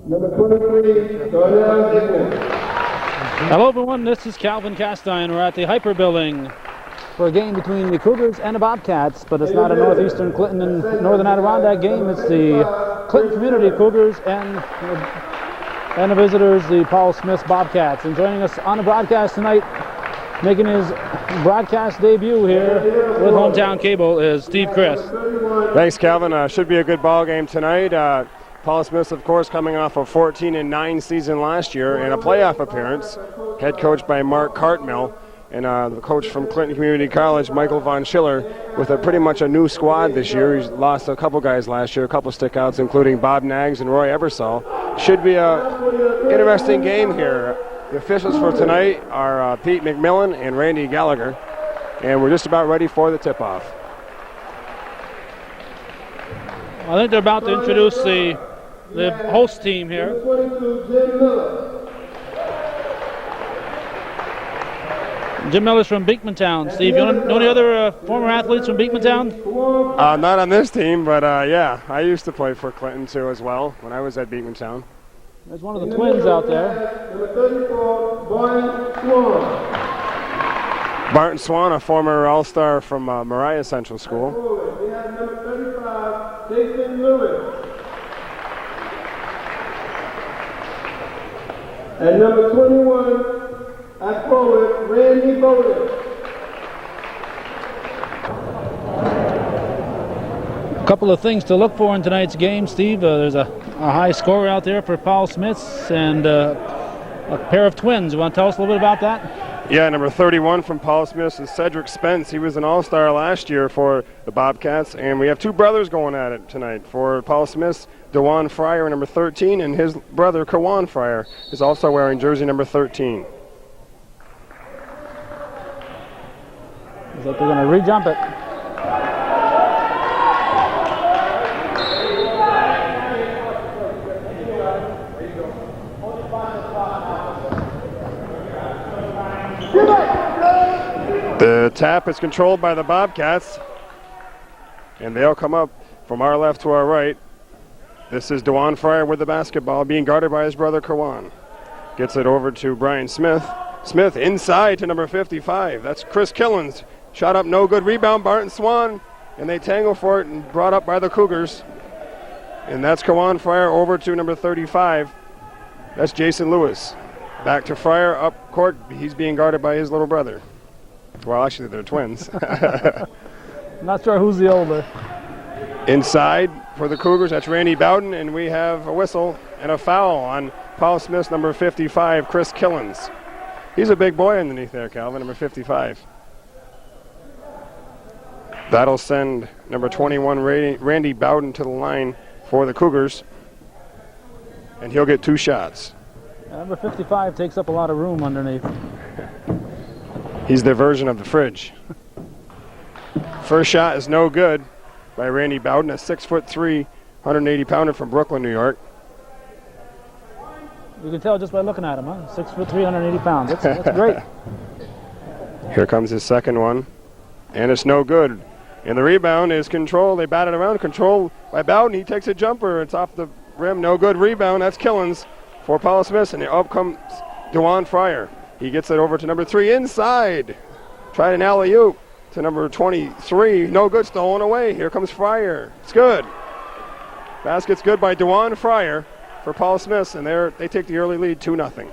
Number 23, Darnell Hickman. Hello everyone, this is Calvin Castine. We're at the Hyper Building for a game between the Cougars and the Bobcats, but it's not a Northeastern Clinton and Northern Adirondack game. It's the Clinton Community Cougars and the visitors, the Paul Smith Bobcats. And joining us on the broadcast tonight, making his broadcast debut here with Hometown Cable, is Steve Criss. Thanks, Calvin. Should be a good ball game tonight. Paul Smith, of course, coming off a 14-9 season last year and a playoff appearance, head coached by Mark Cartmill, and the coach from Clinton Community College, Michael Von Schiller, with pretty much a new squad this year. He's lost a couple guys last year, a couple stickouts, including Bob Nags and Roy Eversole. Should be a interesting game here. The officials for tonight are Pete McMillan and Randy Gallagher, and we're just about ready for the tip-off. I think they're about to introduce the host team here. Jim Miller's from Beekmantown. Steve, you know any other former athletes from Beekmantown? Not on this team, but yeah, I used to play for Clinton too as well when I was at Beekmantown. There's one of the twins out there. Number 34, Barton Swan. Barton Swan, a former All-Star from Mariah Central School. We have number 35, Jason Lewis. And number 21, at forward, Randy Bowden. A couple of things to look for in tonight's game, Steve. There's a high score out there for Paul Smiths and a pair of twins. You want to tell us a little bit about that? Yeah, number 31 from Paul Smith is Cedric Spence. He was an All-Star last year for the Bobcats, and we have two brothers going at it tonight. For Paul Smith, DeJuan Fryer, number 13, and his brother, Kawan Fryer, is also wearing jersey number 13. Looks like they're going to re-jump it. The tap is controlled by the Bobcats, and they'll come up from our left to our right. This is DeJuan Fryer with the basketball, being guarded by his brother Kawan. Gets it over to Brian Smith. Smith inside to number 55. That's Chris Killens. Shot up, no good. Rebound, Barton Swan, and they tangle for it and brought up by the Cougars. And that's Kawan Fryer over to number 35. That's Jason Lewis. Back to Fryer up court. He's being guarded by his little brother. Well, actually, they're twins. Not sure who's the older. Inside for the Cougars, that's Randy Bowden, and we have a whistle and a foul on Paul Smith's number 55, Chris Killens. He's a big boy underneath there, Calvin, number 55. That'll send number 21, Randy Bowden, to the line for the Cougars, and he'll get two shots. Number 55 takes up a lot of room underneath. He's their version of the fridge. First shot is no good by Randy Bowden, a 6'3", 180-pounder from Brooklyn, New York. You can tell just by looking at him, huh? 6'3", 180 pounds. That's great. Here comes his second one, and it's no good. And the rebound is controlled. They bat it around, controlled by Bowden. He takes a jumper. It's off the rim. No good rebound. That's Killens for Paul Smith, and up comes DeJuan Fryer. He gets it over to number 3 inside. Tried an alley-oop to number 23. No good, stolen away. Here comes Fryer. It's good. Basket's good by DeJuan Fryer for Paul Smith, and they take the early lead 2-0.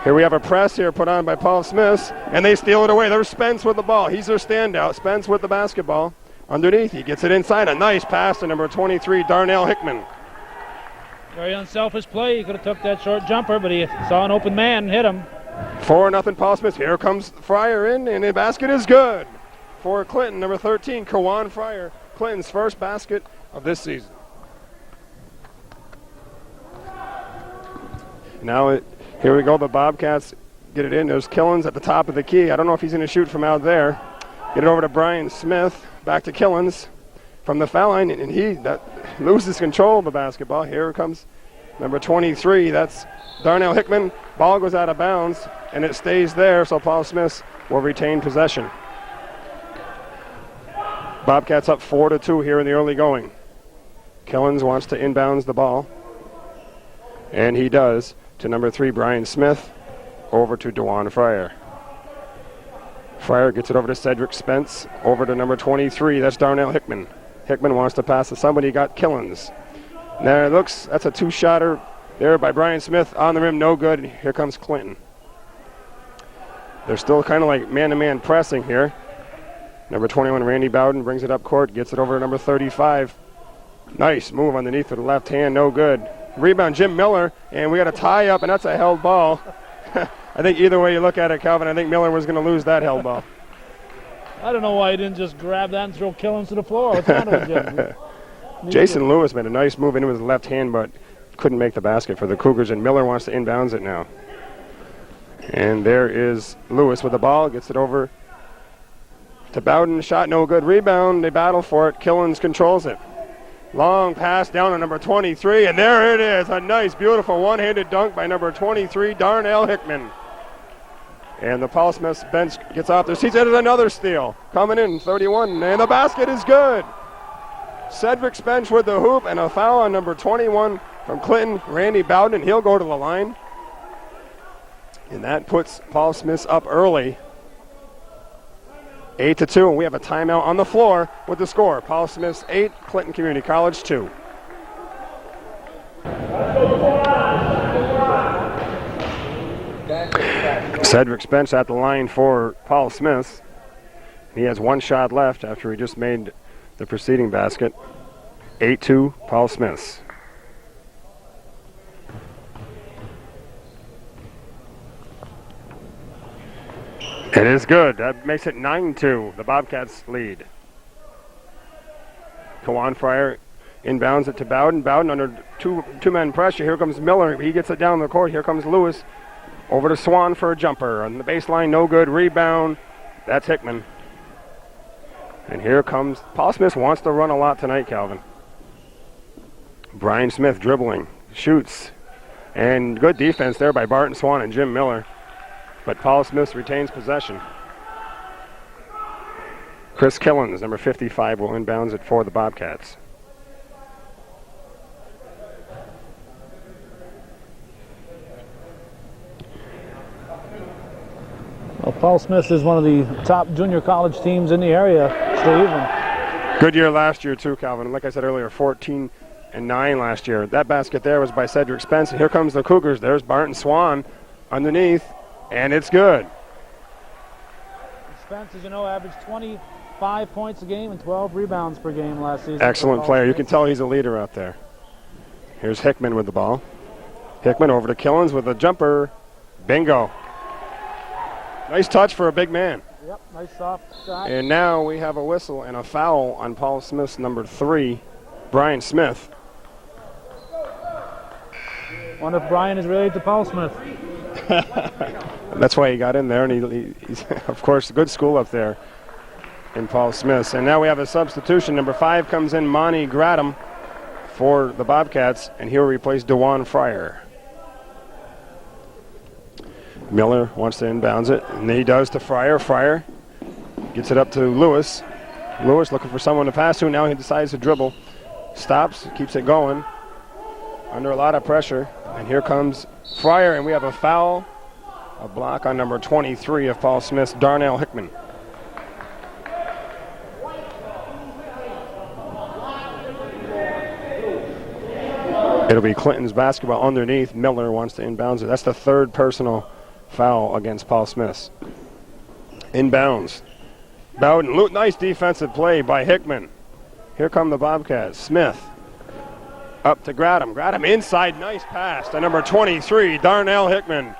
Here we have a press here put on by Paul Smith, and they steal it away. There's Spence with the ball. He's their standout. Spence with the basketball. Underneath, he gets it inside. A nice pass to number 23, Darnell Hickman. Very unselfish play. He could have took that short jumper, but he saw an open man and hit him. 4-0 Paul Smith. Here comes Fryer in, and the basket is good for Clinton, number 13, Kawan Fryer. Clinton's first basket of this season. Now here we go. The Bobcats get it in. There's Killens at the top of the key. I don't know if he's going to shoot from out there. Get it over to Brian Smith. Back to Killens from the foul line, and he loses control of the basketball. Here comes number 23. That's Darnell Hickman. Ball goes out of bounds, and it stays there, so Paul Smith will retain possession. Bobcats up 4-2 here in the early going. Killens wants to inbounds the ball. And he does to number 3, Brian Smith, over to DeJuan Fryer. Fryer gets it over to Cedric Spence, over to number 23, that's Darnell Hickman. Hickman wants to pass to somebody, got Killens. Now it looks, that's a 2-shotter there by Brian Smith, on the rim, no good. Here comes Clinton. They're still kind of like man-to-man pressing here. Number 21, Randy Bowden, brings it up court, gets it over to number 35. Nice move underneath with the left hand, no good. Rebound, Jim Miller, and we got a tie up, and that's a held ball. I think either way you look at it, Calvin, I think Miller was going to lose that held ball. I don't know why he didn't just grab that and throw Killens to the floor. What's wrong with Jim? Jason Lewis made a nice move into his left hand, but couldn't make the basket for the Cougars, and Miller wants to inbounds it now. And there is Lewis with the ball, gets it over to Bowden, shot no good, rebound, they battle for it, Killens controls it. Long pass down to number 23, and there it is, a nice, beautiful one-handed dunk by number 23, Darnell Hickman. And the Paul Smith bench gets off their seats, and it's another steal. Coming in, 31, and the basket is good. Cedric Spence with the hoop, and a foul on number 21 from Clinton, Randy Bowden, and he'll go to the line. And that puts Paul Smith up early. 8-2, and we have a timeout on the floor with the score. Paul Smith's 8, Clinton Community College 2. Cedric Spence at the line for Paul Smith. He has one shot left after he just made the preceding basket. 8-2, Paul Smith. It is good. That makes it 9-2. The Bobcats lead. Kawan Fryer inbounds it to Bowden. Bowden under two-man pressure. Here comes Miller. He gets it down the court. Here comes Lewis. Over to Swan for a jumper. On the baseline, no good. Rebound. That's Hickman. And here comes Paul Smith. Wants to run a lot tonight, Calvin. Brian Smith dribbling. Shoots. And good defense there by Barton Swan and Jim Miller. But Paul Smith retains possession. Chris Killens, number 55, will inbounds it for the Bobcats. Well, Paul Smith is one of the top junior college teams in the area. Steve. Good year last year, too, Calvin. Like I said earlier, 14-9 last year. That basket there was by Cedric Spence. And here comes the Cougars. There's Barton Swan underneath. And it's good. Spence, as you know, averaged 25 points a game and 12 rebounds per game last season. Excellent player. You can tell he's a leader out there. Here's Hickman with the ball. Hickman over to Killens with a jumper. Bingo. Nice touch for a big man. Yep, nice soft shot. And now we have a whistle and a foul on Paul Smith's number 3, Brian Smith. Wonder if Brian is related to Paul Smith. That's why he got in there, and he's of course, good school up there in Paul Smith's. And now we have a substitution. Number 5 comes in, Monty Gradam, for the Bobcats, and he'll replace DeJuan Fryer. Miller wants to inbounds it, and he does to Fryer. Fryer gets it up to Lewis. Lewis looking for someone to pass to. Now he decides to dribble. Stops, keeps it going. Under a lot of pressure. And here comes Fryer, and we have a foul. A block on number 23 of Paul Smith's, Darnell Hickman. It'll be Clinton's basketball underneath. Miller wants to inbounds it. That's the third personal foul against Paul Smith. Inbounds. Bowden, nice defensive play by Hickman. Here come the Bobcats. Smith up to Gradam. Gradam inside, nice pass to number 23, Darnell Hickman.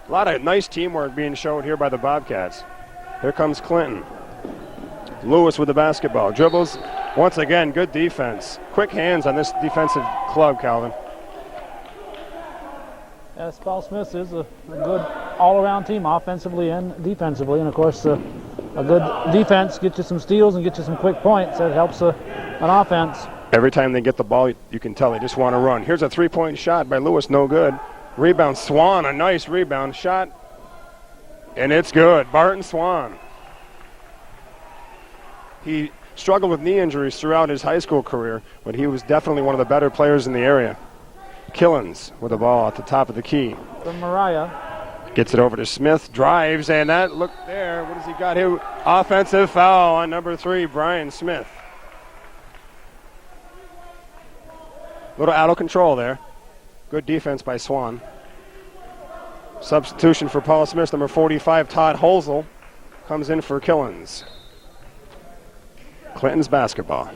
A lot of nice teamwork being shown here by the Bobcats. Here comes Clinton. Lewis with the basketball. Dribbles. Once again, good defense. Quick hands on this defensive club, Calvin. Yes, Paul Smith is a good all-around team, offensively and defensively. And, of course, a good defense gets you some steals and gets you some quick points. That helps an offense. Every time they get the ball, you can tell they just want to run. Here's a three-point shot by Lewis, no good. Rebound, Swan, a nice rebound shot. And it's good. Barton Swan. He struggled with knee injuries throughout his high school career, but he was definitely one of the better players in the area. Killens with the ball at the top of the key. From Mariah. Gets it over to Smith, drives, and that, look there, what has he got here? Offensive foul on number 3, Brian Smith. Little out of control there. Good defense by Swan. Substitution for Paul Smith, number 45, Todd Holzel, comes in for Killens. Clinton's basketball.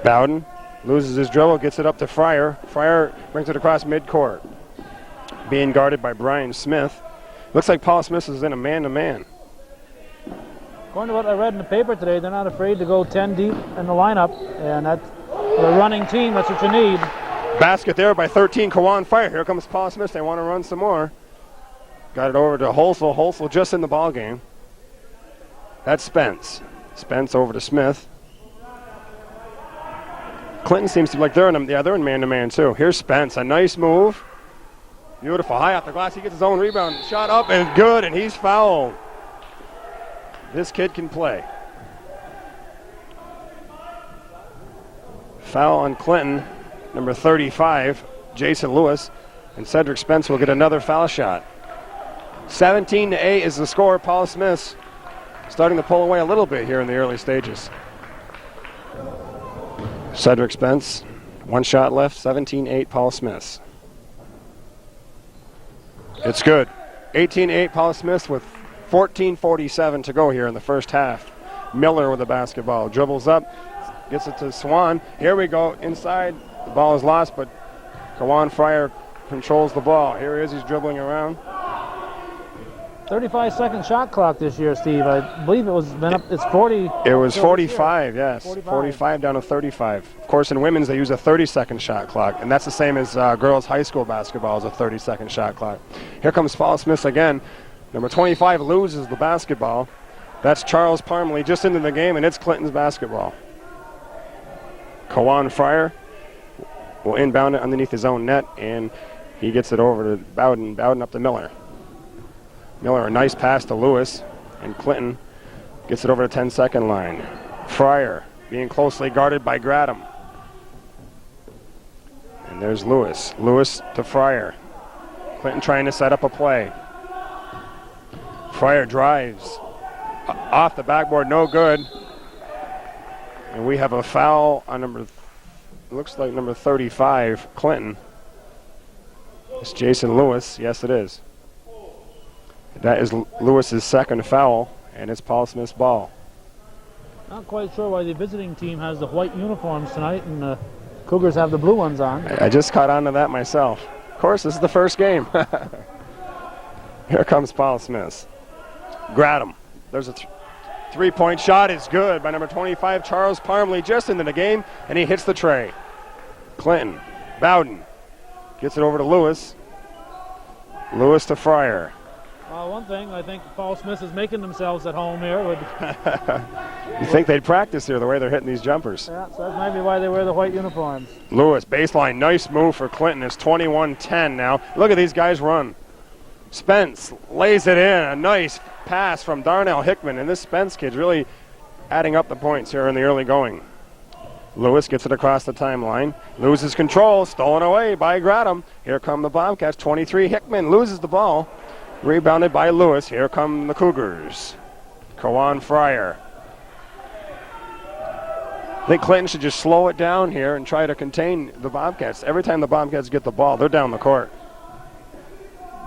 Bowden loses his dribble, gets it up to Fryer. Fryer brings it across midcourt. Being guarded by Brian Smith. Looks like Paul Smith is in a man-to-man. According to what I read in the paper today, they're not afraid to go 10 deep in the lineup, and that's the running team. That's what you need. Basket there by 13, Kawan Fryer. Here comes Paul Smith. They want to run some more. Got it over to Holsel. Holsel just in the ball game. That's Spence. Spence over to Smith. Clinton seems to be like they're in man-to-man too. Here's Spence. A nice move. Beautiful. High off the glass. He gets his own rebound. Shot up and good, and he's fouled. This kid can play. Foul on Clinton, number 35, Jason Lewis, and Cedric Spence will get another foul shot. 17-8 is the score. Paul Smith starting to pull away a little bit here in the early stages. Cedric Spence, one shot left, 17-8 Paul Smith. It's good. 18-8 Paul Smith with 14:47 to go here in the first half. Miller with the basketball, dribbles up, gets it to Swan. Here we go, inside. The ball is lost, but Kawan Fryer controls the ball. Here he is, he's dribbling around. 35-second shot clock this year, Steve. I believe it's 40. It was 45, yes. 45 down to 35. Of course, in women's, they use a 30-second shot clock, and that's the same as girls' high school basketball is a 30-second shot clock. Here comes Paul Smith again. Number 25 loses the basketball. That's Charles Parmley just into the game, and it's Clinton's basketball. Kawan Fryer will inbound it underneath his own net, and he gets it over to Bowden. Bowden up to Miller. Miller, a nice pass to Lewis, and Clinton gets it over the 10-second line. Fryer being closely guarded by Gradham. And there's Lewis. Lewis to Fryer. Clinton trying to set up a play. Fryer drives off the backboard, no good. And we have a foul on looks like number 35, Clinton. It's Jason Lewis. Yes, it is. That is Lewis's second foul, and it's Paul Smith's ball. Not quite sure why the visiting team has the white uniforms tonight and the Cougars have the blue ones on. I just caught on to that myself. Of course, this is the first game. Here comes Paul Smith. Gradham. There's a three-point shot. It's good by number 25, Charles Parmley, just into the game, and he hits the tray. Clinton. Bowden gets it over to Lewis. Lewis to Fryer. Well, one thing, I think Paul Smith is making themselves at home here. You think they'd practice here the way they're hitting these jumpers. Yeah, so that's maybe why they wear the white uniforms. Lewis, baseline, nice move for Clinton. It's 21-10 now. Look at these guys run. Spence lays it in. A nice pass from Darnell Hickman, and this Spence kid's really adding up the points here in the early going. Lewis gets it across the timeline, loses control, stolen away by Gradham. Here come the Bobcats, 23. Hickman loses the ball. Rebounded by Lewis. Here come the Cougars. Kawan Fryer. I think Clinton should just slow it down here and try to contain the Bobcats. Every time the Bobcats get the ball, they're down the court.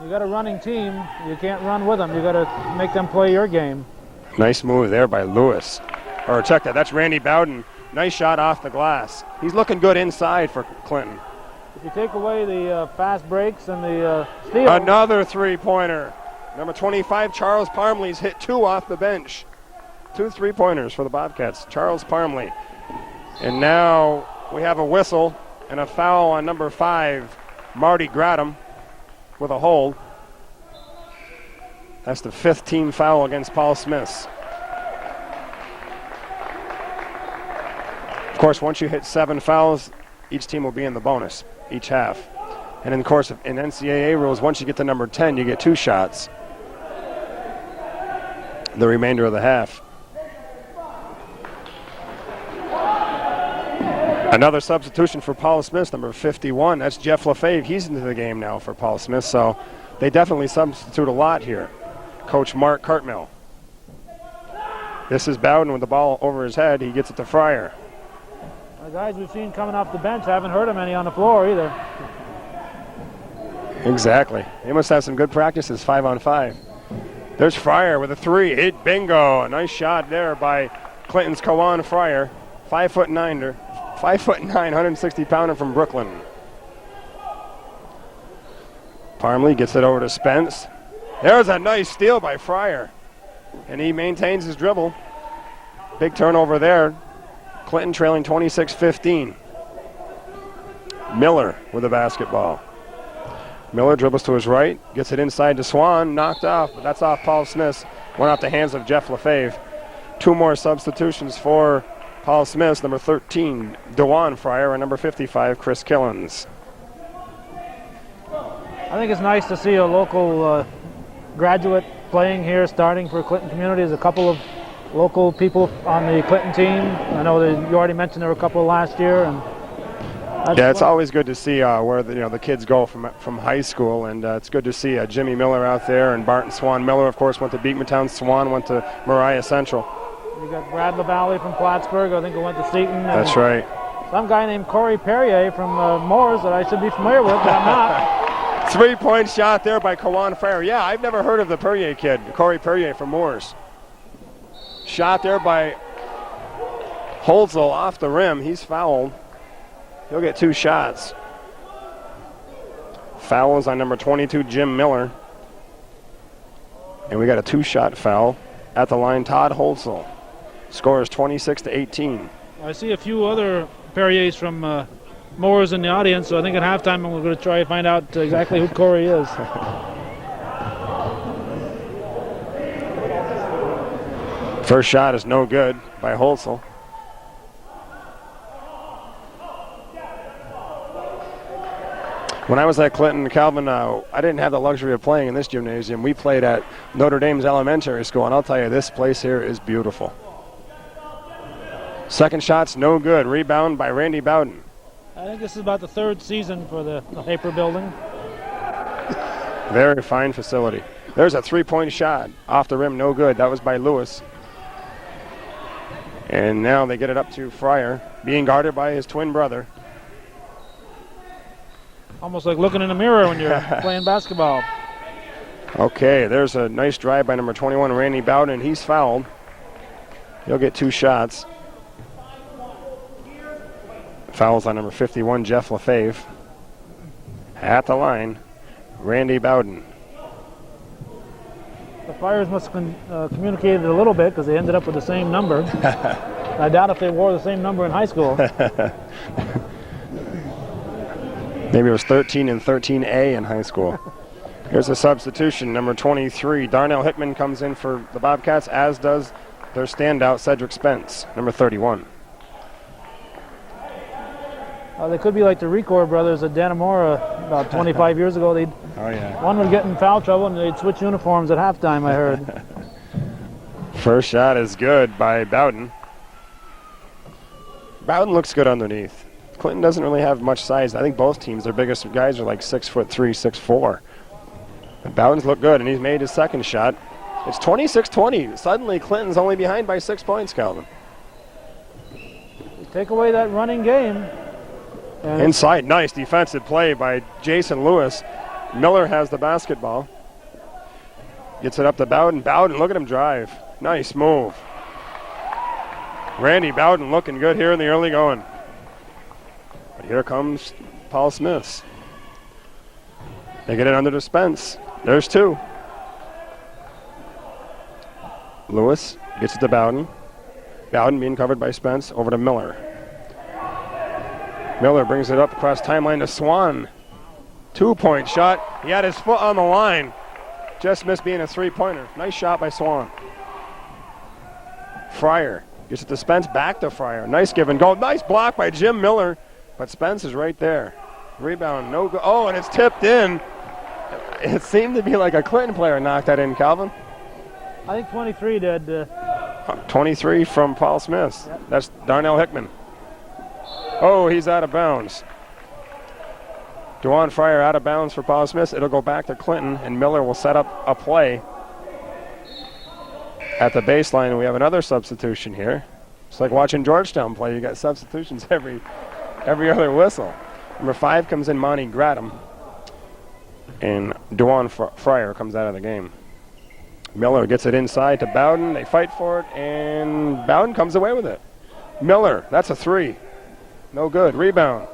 You got a running team. You can't run with them. You got to make them play your game. Nice move there by Lewis. Or check that. That's Randy Bowden. Nice shot off the glass. He's looking good inside for Clinton. If you take away the fast breaks and the steals. Another three-pointer. Number 25, Charles Parmley's hit 2 off the bench. 2 3-pointers for the Bobcats. Charles Parmley. And now we have a whistle and a foul on number 5, Marty Gradham, with a hold. That's the 5th team foul against Paul Smith. Of course, once you hit 7 fouls, each team will be in the bonus, each half. And in the course of in NCAA rules, once you get to number 10, you get 2 shots. The remainder of the half. Another substitution for Paul Smith, number 51. That's Jeff LaFave. He's into the game now for Paul Smith, so they definitely substitute a lot here. Coach Mark Cartmill. This is Bowden with the ball over his head. He gets it to Fryer. The guys we've seen coming off the bench haven't heard him any on the floor either. Exactly. They must have some good practices, 5-on-5. There's Fryer with a 3. Hit bingo. A nice shot there by Clinton's Kawan Fryer. 5'9", 160-pounder from Brooklyn. Parmley gets it over to Spence. There's a nice steal by Fryer. And he maintains his dribble. Big turnover there. Clinton trailing 26-15. Miller with the basketball. Miller dribbles to his right, gets it inside to Swan, knocked off, but that's off Paul Smith. Went off the hands of Jeff LaFave. 2 more substitutions for Paul Smith, number 13, DeJuan Fryer, and number 55, Criss Killens. I think it's nice to see a local graduate playing here, starting for Clinton Community. There's a couple of local people on the Clinton team. I know that you already mentioned there were a couple last year, and yeah, it's always good to see where the kids go from high school, and it's good to see Jimmy Miller out there, and Barton Swan. Miller, of course, went to Beekmantown. Swan went to Mariah Central. You got Brad LaValle from Plattsburgh, I think, who went to Seton. That's right. Some guy named Corey Perrier from Moores that I should be familiar with, but I'm not. 3-point shot there by Kawan Fryer. Yeah, I've never heard of the Perrier kid, Corey Perrier from Moores. Shot there by Holzel off the rim. He's fouled. He'll get 2 shots. Foul is on number 22, Jim Miller. And we got a 2-shot foul at the line. Todd Holzel. Score is 26-18. I see a few other Perriers from Moores in the audience, so I think at halftime we're going to try to find out exactly who Corey is. First shot is no good by Holzel. When I was at Clinton, Calvin, I didn't have the luxury of playing in this gymnasium. We played at Notre Dame's elementary school, and I'll tell you, this place here is beautiful. Second shot's no good. Rebound by Randy Bowden. I think this is about the 3rd season for the Hyper building. Very fine facility. There's a 3-point shot. Off the rim, no good. That was by Lewis. And now they get it up to Fryer, being guarded by his twin brother. Almost like looking in a mirror when you're playing basketball. Okay, there's a nice drive by number 21, Randy Bowden. He's fouled. He'll get 2 shots. Fouls on number 51, Jeff LaFave. At the line, Randy Bowden. The Friars must have communicated a little bit because they ended up with the same number. I doubt if they wore the same number in high school. Maybe it was 13 and 13A in high school. Here's a substitution. Number 23, Darnell Hickman comes in for the Bobcats, as does their standout, Cedric Spence, number 31. They could be like the Recor brothers at Dannemora about 25 years ago. One would get in foul trouble and they'd switch uniforms at halftime, I heard. First shot is good by Bowden. Bowden looks good underneath. Clinton doesn't really have much size. I think both teams, their biggest guys are like 6'3", 6'4". But Bowden's look good, and he's made his second shot. It's 26-20. Suddenly, Clinton's only behind by 6 points, Calvin. Take away that running game. Inside, nice defensive play by Jason Lewis. Miller has the basketball. Gets it up to Bowden. Bowden, look at him drive. Nice move. Randy Bowden looking good here in the early going. But here comes Paul Smith. They get it under to Spence. There's 2. Lewis gets it to Bowden. Bowden being covered by Spence. Over to Miller. Miller brings it up across timeline to Swan. 2-point shot. He had his foot on the line. Just missed being a 3-pointer. Nice shot by Swan. Fryer gets it to Spence. Back to Fryer. Nice give and go. Nice block by Jim Miller. But Spence is right there. Rebound, no good. Oh, and it's tipped in. It seemed to be like a Clinton player knocked that in, Calvin. I think 23 did. 23 from Paul Smith. Yep. That's Darnell Hickman. Oh, he's out of bounds. Dewan Fryer out of bounds for Paul Smith. It'll go back to Clinton, and Miller will set up a play at the baseline. We have another substitution here. It's like watching Georgetown play. You got substitutions every other whistle. Number 5 comes in, Monty Gradham, and Dewan Fryer comes out of the game. Miller gets it inside to Bowden. They fight for it, and Bowden comes away with it. Miller, that's a 3. No good. Rebound.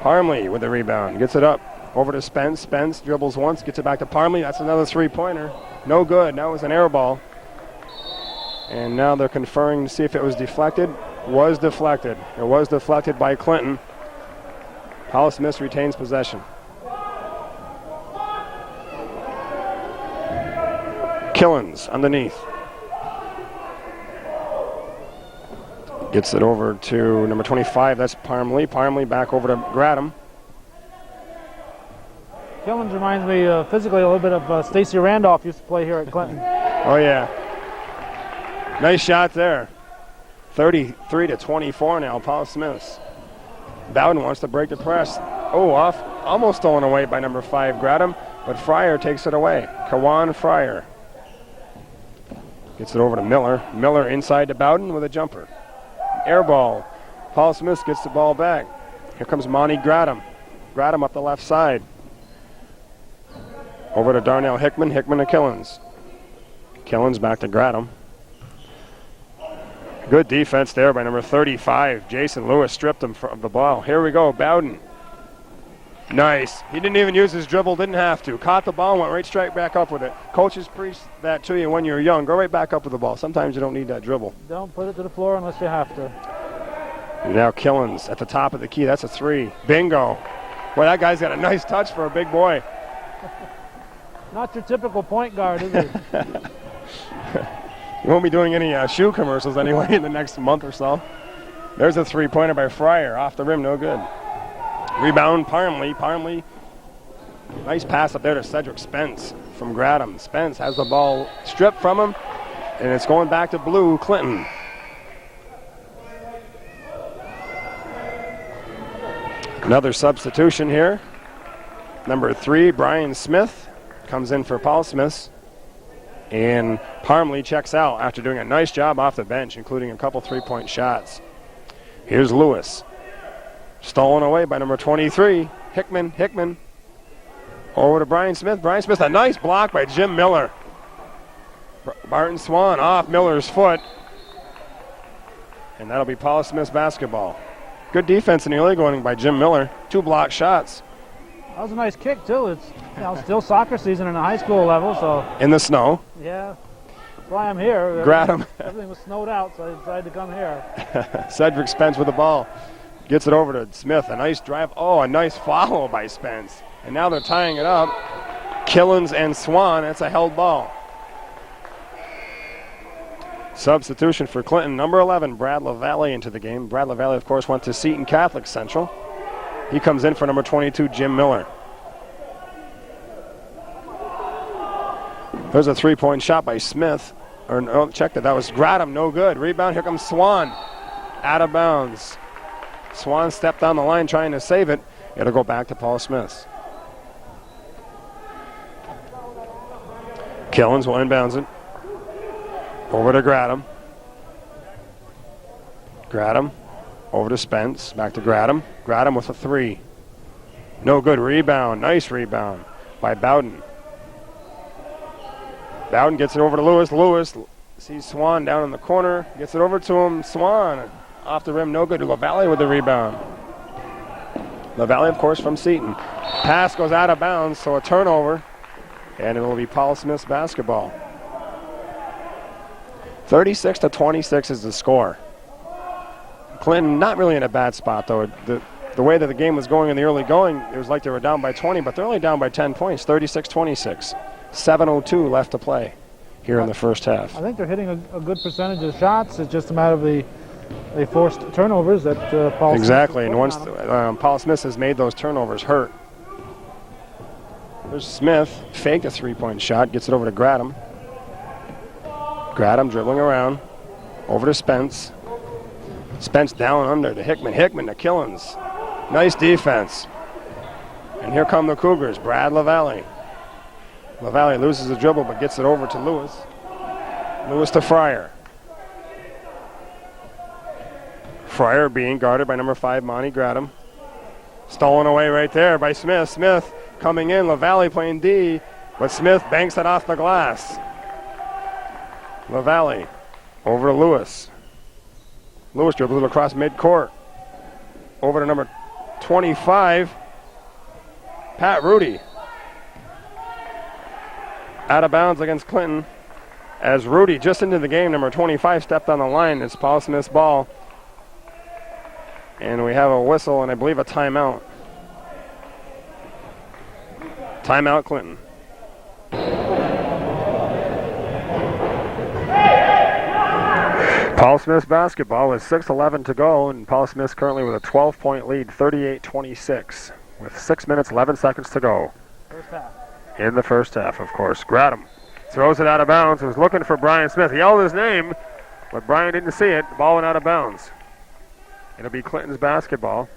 Parmley with the rebound. Gets it up. Over to Spence. Spence dribbles once, gets it back to Parmley. That's another 3-pointer. No good. Now it's an air ball. And now they're conferring to see if it was deflected. Was deflected. It was deflected by Clinton. Paul Smith retains possession. Killens underneath. Gets it over to number 25. That's Parmley. Parmley back over to Gradham. Killens reminds me physically a little bit of Stacy Randolph used to play here at Clinton. Oh, yeah. Nice shot there. 33-24 now, Paul Smith. Bowden wants to break the press. Oh, off. Almost stolen away by number 5, Gradham, but Fryer takes it away. Kawan Fryer. Gets it over to Miller. Miller inside to Bowden with a jumper. Air ball. Paul Smith gets the ball back. Here comes Monty Gradham. Gradham up the left side. Over to Darnell Hickman. Hickman to Killens. Killens back to Gradham. Good defense there by number 35. Jason Lewis stripped him of the ball. Here we go. Bowden. Nice. He didn't even use his dribble. Didn't have to. Caught the ball and went right straight back up with it. Coaches preach that to you when you're young. Go right back up with the ball. Sometimes you don't need that dribble. Don't put it to the floor unless you have to. And now Killens at the top of the key. That's a 3. Bingo. Boy, that guy's got a nice touch for a big boy. Not your typical point guard, is it? You won't be doing any shoe commercials anyway in the next month or so. There's a 3-pointer by Fryer. Off the rim, no good. Rebound, Parmley. Parmley. Nice pass up there to Cedric Spence from Gradham. Spence has the ball stripped from him, and it's going back to blue, Clinton. Another substitution here. Number 3, Brian Smith, comes in for Paul Smith. And Parmley checks out after doing a nice job off the bench, including a couple 3-point shots. Here's Lewis. Stolen away by number 23, Hickman. Hickman over to Brian Smith. Brian Smith, a nice block by Jim Miller. Barton Swan off Miller's foot. And that'll be Paul Smith's basketball. Good defense in the early going by Jim Miller. 2 block shots. That was a nice kick, too. It's still soccer season in the high school level, so. In the snow. Yeah. That's why I'm here. Gradham. Everything was snowed out, so I decided to come here. Cedric Spence with the ball. Gets it over to Smith. A nice drive. Oh, a nice follow by Spence. And now they're tying it up. Killens and Swan. That's a held ball. Substitution for Clinton. Number 11, Brad LaValle into the game. Brad LaValle, of course, went to Seton Catholic Central. He comes in for number 22, Jim Miller. There's a 3-point shot by Smith. Check that. That was Gradham. No good. Rebound. Here comes Swan. Out of bounds. Swan stepped down the line trying to save it. It'll go back to Paul Smith. Killens will inbounds it. Over to Gradham. Gradham. Over to Spence. Back to Gradham. Gradham with a 3. No good. Rebound. Nice rebound by Bowden. Bowden gets it over to Lewis. Lewis sees Swan down in the corner. Gets it over to him. Swan off the rim. No good. LaValle with the rebound. LaValle, of course, from Seton. Pass goes out of bounds, so a turnover. And it will be Paul Smith's basketball. 36-26 is the score. Clinton not really in a bad spot, though. The way that the game was going in the early going, it was like they were down by 20, but they're only down by 10 points, 36-26. 7:02 left to play here in the first half. I think they're hitting a good percentage of shots. It's just a matter of they forced turnovers that Paul exactly, Smith and once Paul Smith has made those turnovers hurt. There's Smith, faked a 3-point shot, gets it over to Gradham. Gradham dribbling around, over to Spence. Spence down under to Hickman. Hickman to Killens. Nice defense. And here come the Cougars. Brad LaValle. LaValle loses the dribble but gets it over to Lewis. Lewis to Fryer. Fryer being guarded by number 5, Monty Gradham. Stolen away right there by Smith. Smith coming in. LaValle playing D, but Smith banks it off the glass. LaValle over to Lewis. Lewis dribbles it across midcourt. Over to number 25, Pat Rudy. Out of bounds against Clinton as Rudy just into the game. Number 25 stepped on the line. It's Paul Smith's ball. And we have a whistle and I believe a timeout. Timeout, Clinton. Paul Smith's basketball with 6:11 to go, and Paul Smith's currently with a 12-point lead, 38-26, with 6 minutes, 11 seconds to go. First half. In the first half, of course. Gradham throws it out of bounds. Was looking for Brian Smith. He yelled his name, but Brian didn't see it. The ball went out of bounds. It'll be Clinton's basketball.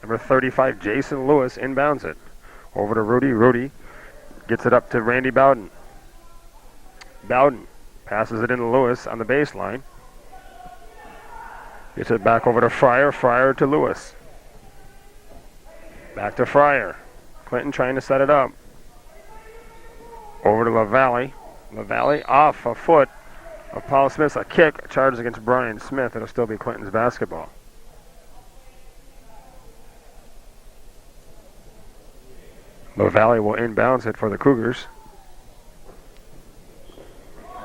Number 35, Jason Lewis, inbounds it. Over to Rudy. Rudy gets it up to Randy Bowden. Bowden passes it into Lewis on the baseline. Gets it back over to Fryer. Fryer to Lewis. Back to Fryer. Clinton trying to set it up. Over to LaValle. LaValle off a foot of Paul Smith. A kick charged against Brian Smith. It'll still be Clinton's basketball. LaValle will inbounds it for the Cougars.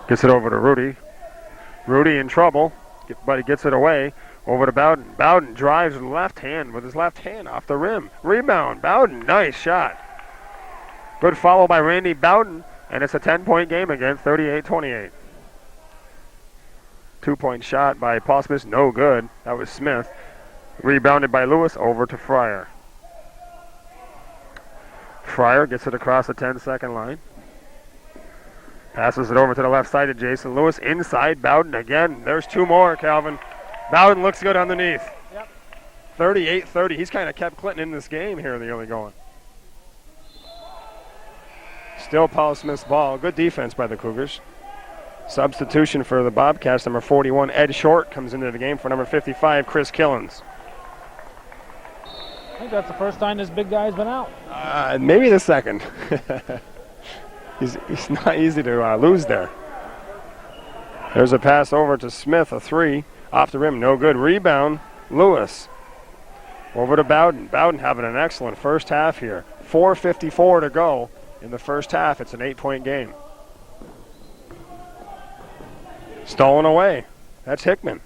Gets it over to Rudy. Rudy in trouble, but he gets it away. Over to Bowden. Bowden drives with left hand with his left hand off the rim. Rebound. Bowden, nice shot. Good follow by Randy Bowden, and it's a 10-point game again, 38-28. 2-point shot by Paul Smith, no good. That was Smith. Rebounded by Lewis, over to Fryer. Fryer gets it across the 10-second line. Passes it over to the left side to Jason Lewis. Inside, Bowden again. There's two more, Calvin. Bowden looks good underneath. Yep. 38-30. He's kind of kept Clinton in this game here in the early going. Still Paul Smith's ball. Good defense by the Cougars. Substitution for the Bobcats. Number 41, Ed Short, comes into the game for number 55, Criss Killens. I think that's the first time this big guy's been out. Maybe the second. He's not easy to lose there. There's a pass over to Smith, a three. Off the rim, no good. Rebound, Lewis. Over to Bowden. Bowden having an excellent first half here. 4:54 to go in the first half. It's an 8-point game. Stolen away. That's Hickman.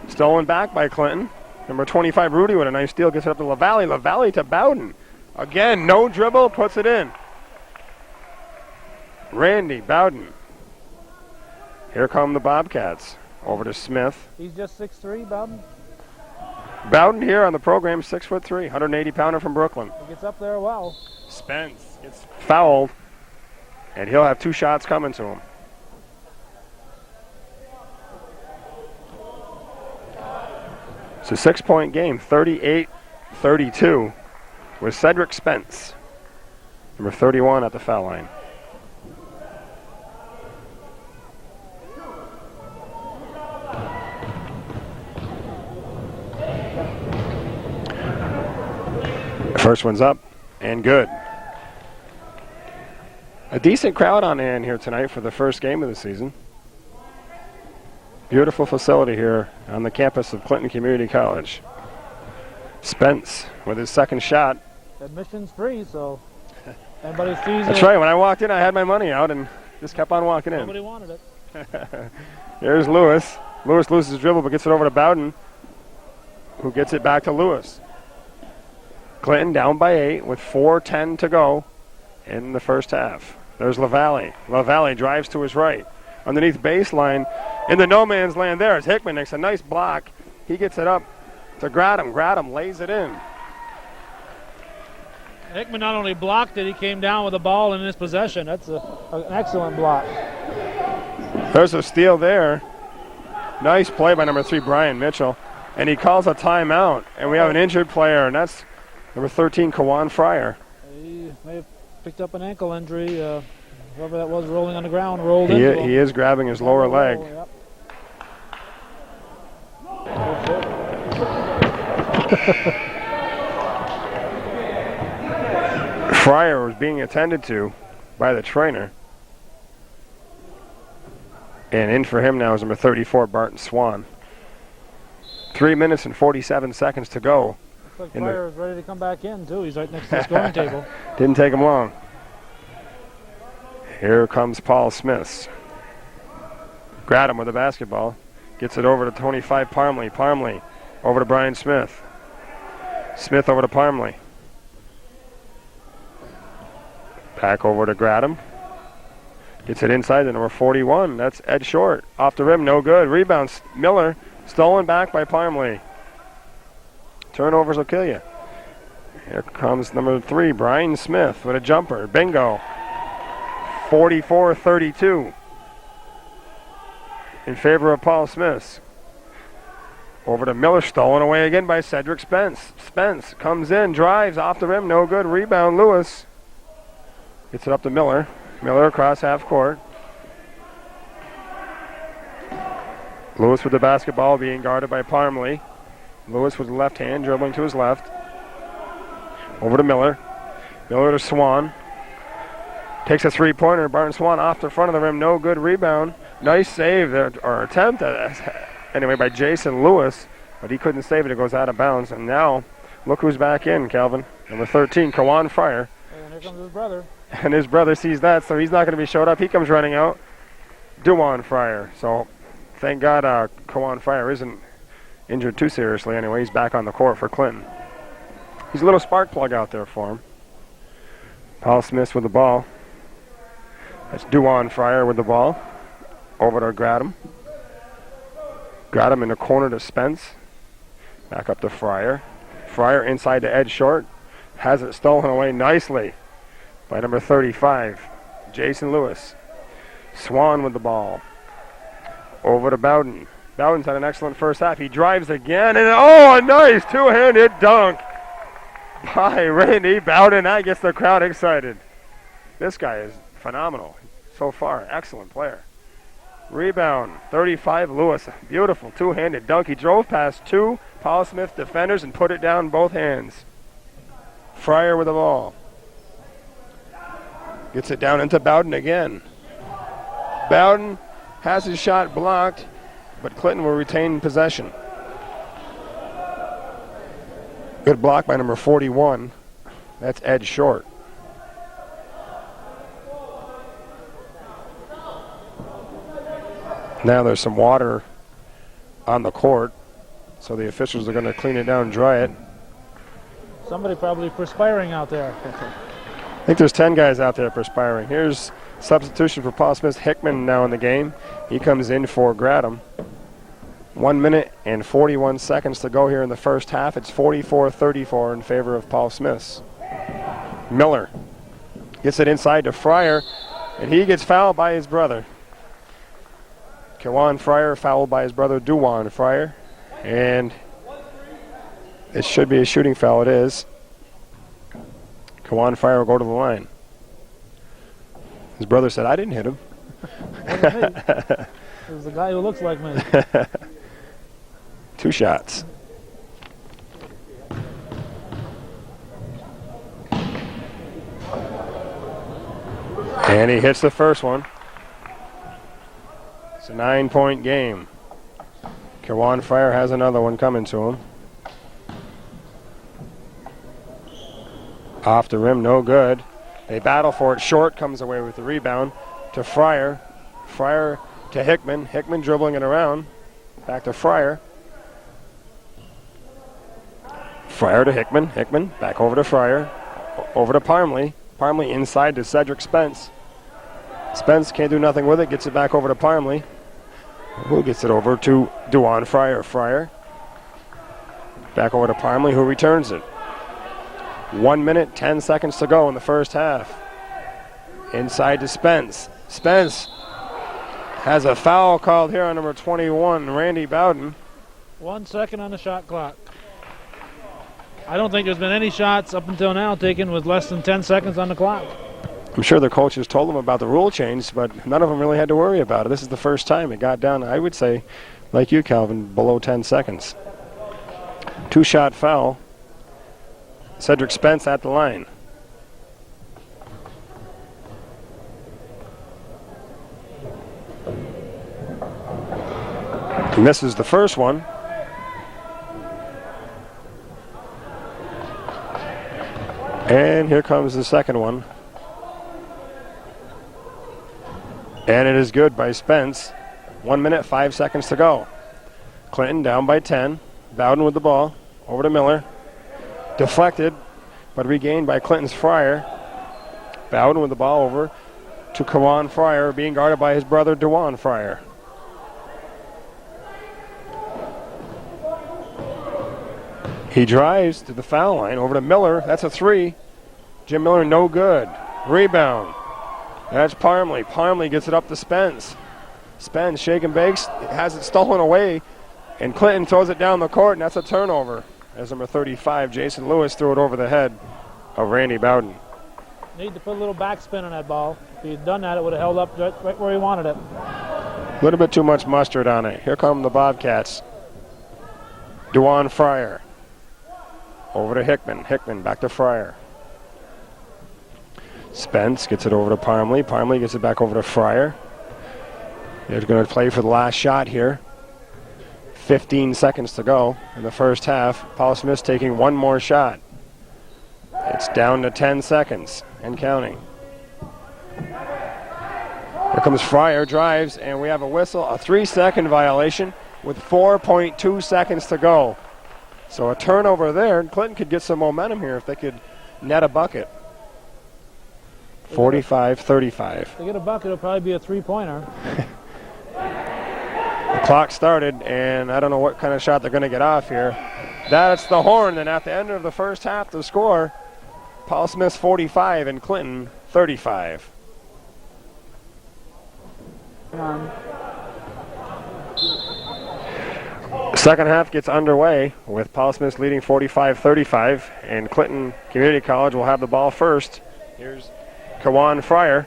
Stolen back by Clinton. Number 25, Rudy, with a nice steal. Gets it up to LaValle. LaValle to Bowden. Again, no dribble. Puts it in. Randy Bowden. Here come the Bobcats. Over to Smith. He's just 6'3", Bowden. Bowden here on the program, 6'3", 180-pounder from Brooklyn. He gets up there well. Spence gets fouled, and he'll have two shots coming to him. It's a 6-point game, 38-32, with Cedric Spence, number 31, at the foul line. First one's up and good. A decent crowd on hand here tonight for the first game of the season. Beautiful facility here on the campus of Clinton Community College. Spence with his second shot. Admission's free, so anybody sees That's it. right. When I walked in, I had my money out and just kept on walking in. Nobody wanted it. Here's Lewis. Lewis loses his dribble but gets it over to Bowden, who gets it back to Lewis. Clinton down by 8 with 4:10 to go in the first half. There's LaValle. LaValle drives to his right. Underneath baseline, in the no man's land there is Hickman. Makes a nice block. He gets it up to Gradham. Gradham lays it in. Hickman not only blocked it, he came down with the ball in his possession. That's an excellent block. There's a steal there Nice play by number 3, Brian Mitchell. And he calls a timeout. And we have an injured player, and that's number 13, Kawan Fryer. He may have picked up an ankle injury. Whoever that was rolling on the ground rolled He into him. is grabbing his lower leg. Yep. Fryer was being attended to by the trainer. And in for him now is number 34, Barton Swan. 3 minutes and 47 seconds to go. Looks like Fryer is ready to come back in, too. He's right next to the scoring table. Didn't take him long. Here comes Paul Smith. Gradham with the basketball. Gets it over to 25, Parmley. Parmley over to Brian Smith. Smith over to Parmley. Back over to Gradham. Gets it inside to number 41. That's Ed Short. Off the rim, no good. Rebounds, Miller. Stolen back by Parmley. Turnovers will kill you. Here comes number 3, Brian Smith with a jumper. Bingo. 44-32 in favor of Paul Smith. Over to Miller, stolen away again by Cedric Spence. Spence comes in, drives off the rim, no good. Rebound, Lewis. Gets it up to Miller. Miller across half court. Lewis with the basketball being guarded by Parmley. Lewis with the left hand, dribbling to his left. Over to Miller. Miller to Swan. Takes a three-pointer. Barton Swan off the front of the rim. No good. Rebound. Nice save there, or attempt anyway by Jason Lewis, but he couldn't save it. It goes out of bounds. And now look who's back in, Calvin. Number 13, Kawan Fryer. And here comes his brother. And his brother sees that, so he's not going to be showed up. He comes running out. Duwan Fryer. So thank God Kawan Fryer isn't injured too seriously anyway. He's back on the court for Clinton. He's a little spark plug out there for him. Paul Smith with the ball. That's Duwan Fryer with the ball. Over to Gradham. Gradham in the corner to Spence. Back up to Fryer. Fryer inside to Ed Short. Has it stolen away nicely by number 35, Jason Lewis. Swan with the ball. Over to Bowden. Bowden's had an excellent first half. He drives again, and a nice two-handed dunk by Randy Bowden. That gets the crowd excited. This guy is phenomenal so far. Excellent player. Rebound, 35, Lewis. Beautiful two-handed dunk. He drove past 2 Paul Smith defenders and put it down both hands. Fryer with the ball. Gets it down into Bowden again. Bowden has his shot blocked, but Clinton will retain possession. Good block by number 41. That's Ed Short. Now there's some water on the court, so the officials are going to clean it down and dry it. Somebody probably perspiring out there. I think there's 10 guys out there perspiring. Here's substitution for Paul Smith. Hickman now in the game. He comes in for Gradham. 1 minute and 41 seconds to go here in the first half. It's 44-34 in favor of Paul Smith. Miller gets it inside to Fryer, and he gets fouled by his brother. Kawan Fryer fouled by his brother Duwan Fryer, and it should be a shooting foul. It is. Kawan Fryer will go to the line. His brother said, "I didn't hit him." Wasn't me. It was the guy who looks like me. 2 shots. And he hits the first one. It's a 9-point game. Kawan Fryer has another one coming to him. Off the rim, no good. They battle for it. Short comes away with the rebound to Fryer. Fryer to Hickman. Hickman dribbling it around. Back to Fryer. Fryer to Hickman. Hickman back over to Fryer. Over to Parmley. Parmley inside to Cedric Spence. Spence can't do nothing with it. Gets it back over to Parmley. Who gets it over to Duwan Fryer. Fryer. Back over to Parmley, who returns it. 1 minute, 10 seconds to go in the first half. Inside to Spence. Spence has a foul called here on number 21, Randy Bowden. 1 second on the shot clock. I don't think there's been any shots up until now taken with less than 10 seconds on the clock. I'm sure the coaches told them about the rule change, but none of them really had to worry about it. This is the first time it got down, I would say, like you, Calvin, below 10 seconds. 2-shot foul. Cedric Spence at the line. He misses the first one. And here comes the second one. And it is good by Spence. 1 minute, 5 seconds to go. Clinton down by 10. Bowden with the ball. Over to Miller. Deflected, but regained by Clinton's Fryer. Bowden with the ball over to Kawan Fryer, being guarded by his brother DeJuan Fryer. He drives to the foul line, over to Miller. That's a 3. Jim Miller, no good. Rebound. That's Parmley. Parmley gets it up to Spence. Spence, shake and bakes, has it stolen away, and Clinton throws it down the court, and that's a turnover. As number 35, Jason Lewis, threw it over the head of Randy Bowden. Need to put a little backspin on that ball. If he'd done that, it would have held up right where he wanted it. A little bit too much mustard on it. Here come the Bobcats. DeJuan Fryer. Over to Hickman. Hickman back to Fryer. Spence gets it over to Parmley. Parmley gets it back over to Fryer. They're going to play for the last shot here. 15 seconds to go in the first half. Paul Smith's taking one more shot. It's down to 10 seconds and counting. Here comes Fryer, drives, and we have a whistle, a 3-second violation with 4.2 seconds to go. So a turnover there, and Clinton could get some momentum here if they could net a bucket. 45-35. If they get a bucket, it'll probably be a 3-pointer. The clock started, and I don't know what kind of shot they're going to get off here. That's the horn, and at the end of the first half, the score, Paul Smith's 45 and Clinton 35. Second half gets underway with Paul Smith leading 45-35, and Clinton Community College will have the ball first. Here's Kawan Fryer.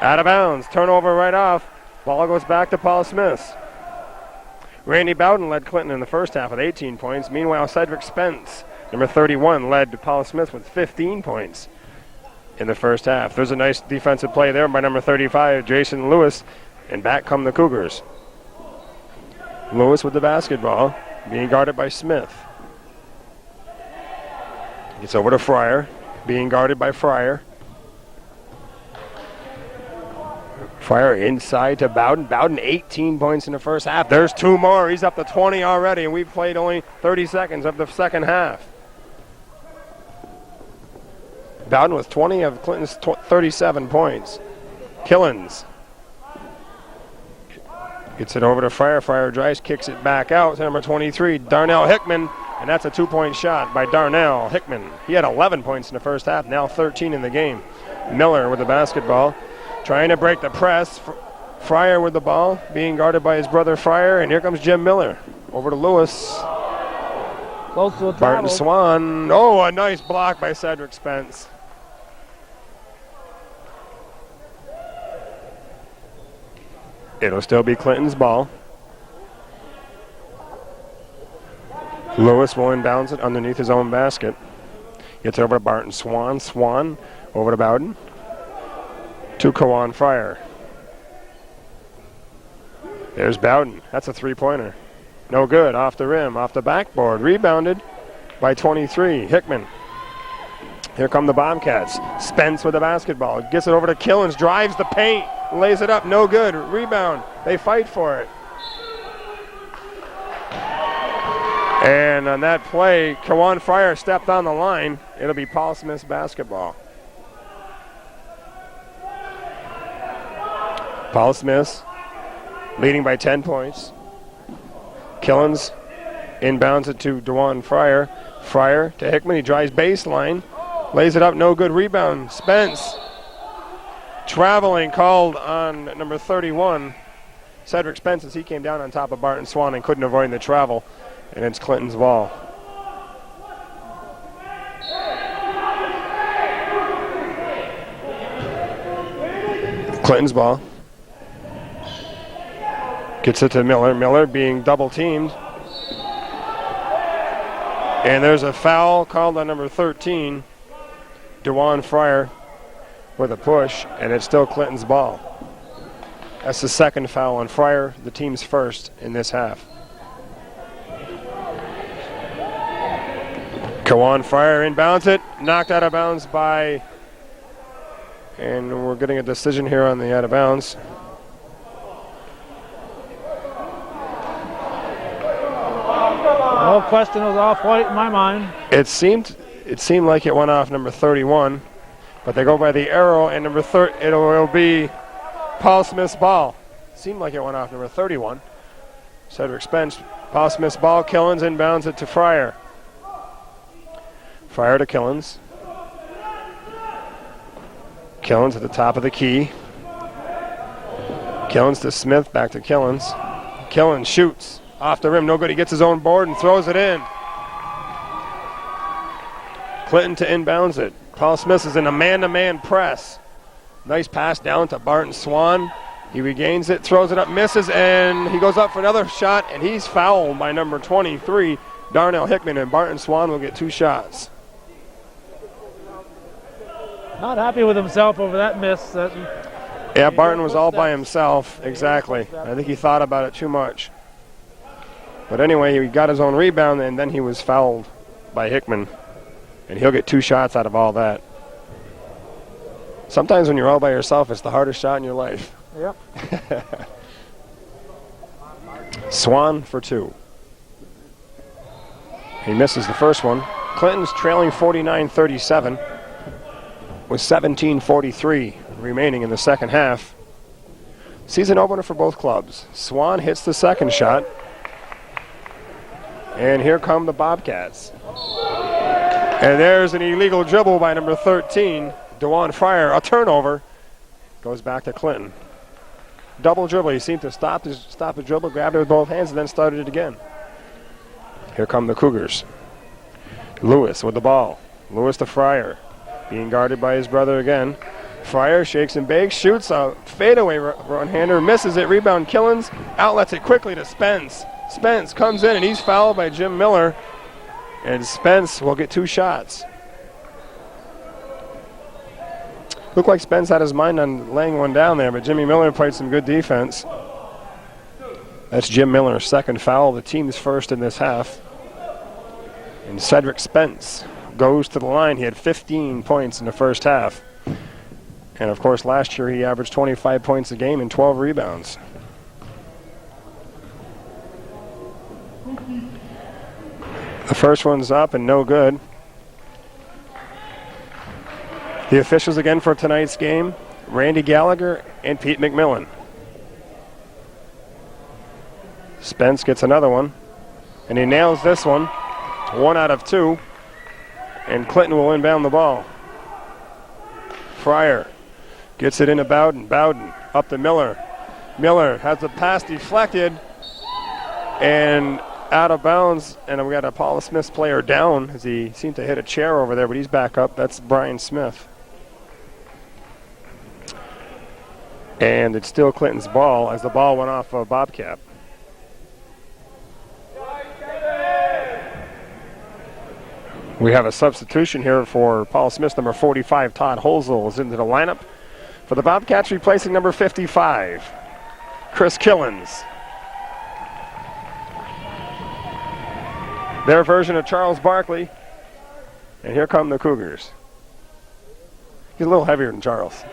Out of bounds, turnover right off. Ball goes back to Paul Smith. Randy Bowden led Clinton in the first half with 18 points. Meanwhile, Cedric Spence, number 31, led Paul Smith with 15 points in the first half. There's a nice defensive play there by number 35, Jason Lewis, and back come the Cougars. Lewis with the basketball, being guarded by Smith. Gets over to Fryer, being guarded by Fryer. Fryer inside to Bowden. Bowden 18 points in the first half. There's two more. He's up to 20 already, and we've played only 30 seconds of the second half. Bowden with 20 of Clinton's 37 points. Killens gets it over to Fryer. Fryer drives, kicks it back out to number 23, Darnell Hickman, and that's a 2-point shot by Darnell Hickman. He had 11 points in the first half, now 13 in the game. Miller with the basketball, trying to break the press. Fryer with the ball, being guarded by his brother Fryer, and here comes Jim Miller. Over to Lewis. Close to a Barton travel. Swan. Oh, a nice block by Cedric Spence. It'll still be Clinton's ball. Lewis will inbounds it underneath his own basket. Gets over to Barton Swan. Swan over to Bowden. To Kawan Fryer. There's Bowden. That's a 3-pointer. No good. Off the rim. Off the backboard. Rebounded by 23. Hickman. Here come the Bobcats. Spence with the basketball. Gets it over to Killens. Drives the paint. Lays it up. No good. Rebound. They fight for it. And on that play, Kawan Fryer stepped on the line. It'll be Paul Smith's basketball. Paul Smith leading by 10 points. Killens inbounds it to DeJuan Fryer. Fryer to Hickman. He drives baseline. Lays it up. No good. Rebound. Spence Traveling called on number 31, Cedric Spence, as he came down on top of Barton Swan and couldn't avoid the travel. And it's Clinton's ball. Clinton's ball. Gets it to Miller. Miller being double teamed. And there's a foul called on number 13, DeJuan Fryer, with a push, and it's still Clinton's ball. That's the second foul on Fryer, the team's first in this half. DeJuan Fryer inbounds it, knocked out of bounds by, and we're getting a decision here on the out of bounds. No question, it was off-white in my mind. It seemed like it went off number 31, but they go by the arrow, and number 30, it'll be Paul Smith's ball. Seemed like it went off number 31. Cedric Spence, Paul Smith's ball. Killens inbounds it to Fryer. Fryer to Killens. Killens at the top of the key. Killens to Smith, back to Killens. Killens shoots. Off the rim, no good. He gets his own board and throws it in. Clinton to inbounds it. Paul Smith is in a man-to-man press. Nice pass down to Barton Swan. He regains it, throws it up, misses, and he goes up for another shot, and he's fouled by number 23, Darnell Hickman, and Barton Swan will get 2 shots. Not happy with himself over that miss. Yeah, Barton was all by himself, exactly. I think he thought about it too much. But anyway, he got his own rebound, and then he was fouled by Hickman. And he'll get 2 shots out of all that. Sometimes when you're all by yourself, it's the hardest shot in your life. Yep. Swan for 2. He misses the first one. Clinton's trailing 49-37 with 17:43 remaining in the second half. Season opener for both clubs. Swan hits the second shot. And here come the Bobcats. And there's an illegal dribble by number 13, DeJuan Fryer. A turnover. Goes back to Clinton. Double dribble. He seemed to stop the dribble, grabbed it with both hands, and then started it again. Here come the Cougars. Lewis with the ball. Lewis to Fryer. Being guarded by his brother again. Fryer shakes and bakes, shoots a fadeaway one-hander, misses it. Rebound Killens. Outlets it quickly to Spence. Spence comes in, and he's fouled by Jim Miller. And Spence will get 2 shots. Looked like Spence had his mind on laying one down there, but Jimmy Miller played some good defense. That's Jim Miller's second foul, the team's first in this half. And Cedric Spence goes to the line. He had 15 points in the first half. And of course, last year he averaged 25 points a game and 12 rebounds. The first one's up and no good. The officials again for tonight's game, Randy Gallagher and Pete McMillan. Spence gets another one, and he nails this one. 1 out of 2, and Clinton will inbound the ball. Fryer gets it into Bowden. Bowden up to Miller. Miller has the pass deflected and out of bounds, and we got a Paul Smith player down as he seemed to hit a chair over there, but he's back up. That's Brian Smith. And it's still Clinton's ball as the ball went off of Bobcat. We have a substitution here for Paul Smith. Number 45, Todd Holzel, is into the lineup for the Bobcats, replacing number 55, Criss Killens. Their version of Charles Barkley. And here come the Cougars. He's a little heavier than Charles.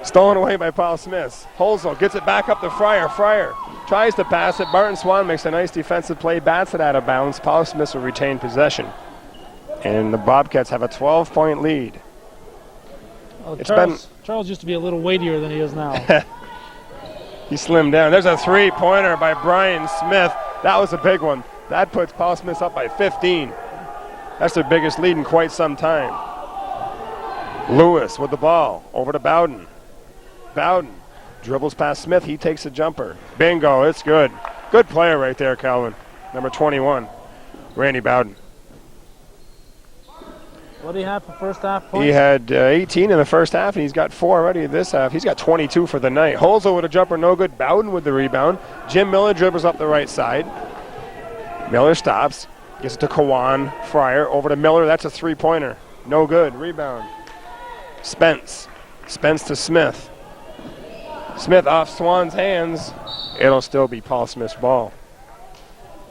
Stolen away by Paul Smith. Holzel gets it back up to Fryer. Fryer tries to pass it. Barton Swan makes a nice defensive play, bats it out of bounds. Paul Smith will retain possession. And the Bobcats have a 12-point lead. Well, Charles used to be a little weightier than he is now. He slimmed down. There's a three-pointer by Brian Smith. That was a big one. That puts Paul Smith up by 15. That's their biggest lead in quite some time. Lewis with the ball. Over to Bowden. Bowden dribbles past Smith. He takes a jumper. Bingo, it's good. Good player right there, Calvin. Number 21, Randy Bowden. What do you have for first half points? He had 18 in the first half, and he's got 4 already in this half. He's got 22 for the night. Holzel with a jumper, no good. Bowden with the rebound. Jim Miller dribbles up the right side. Miller stops. Gets it to Kawan. Fryer over to Miller. That's a three-pointer. No good. Rebound. Spence. Spence to Smith. Smith off Swan's hands. It'll still be Paul Smith's ball.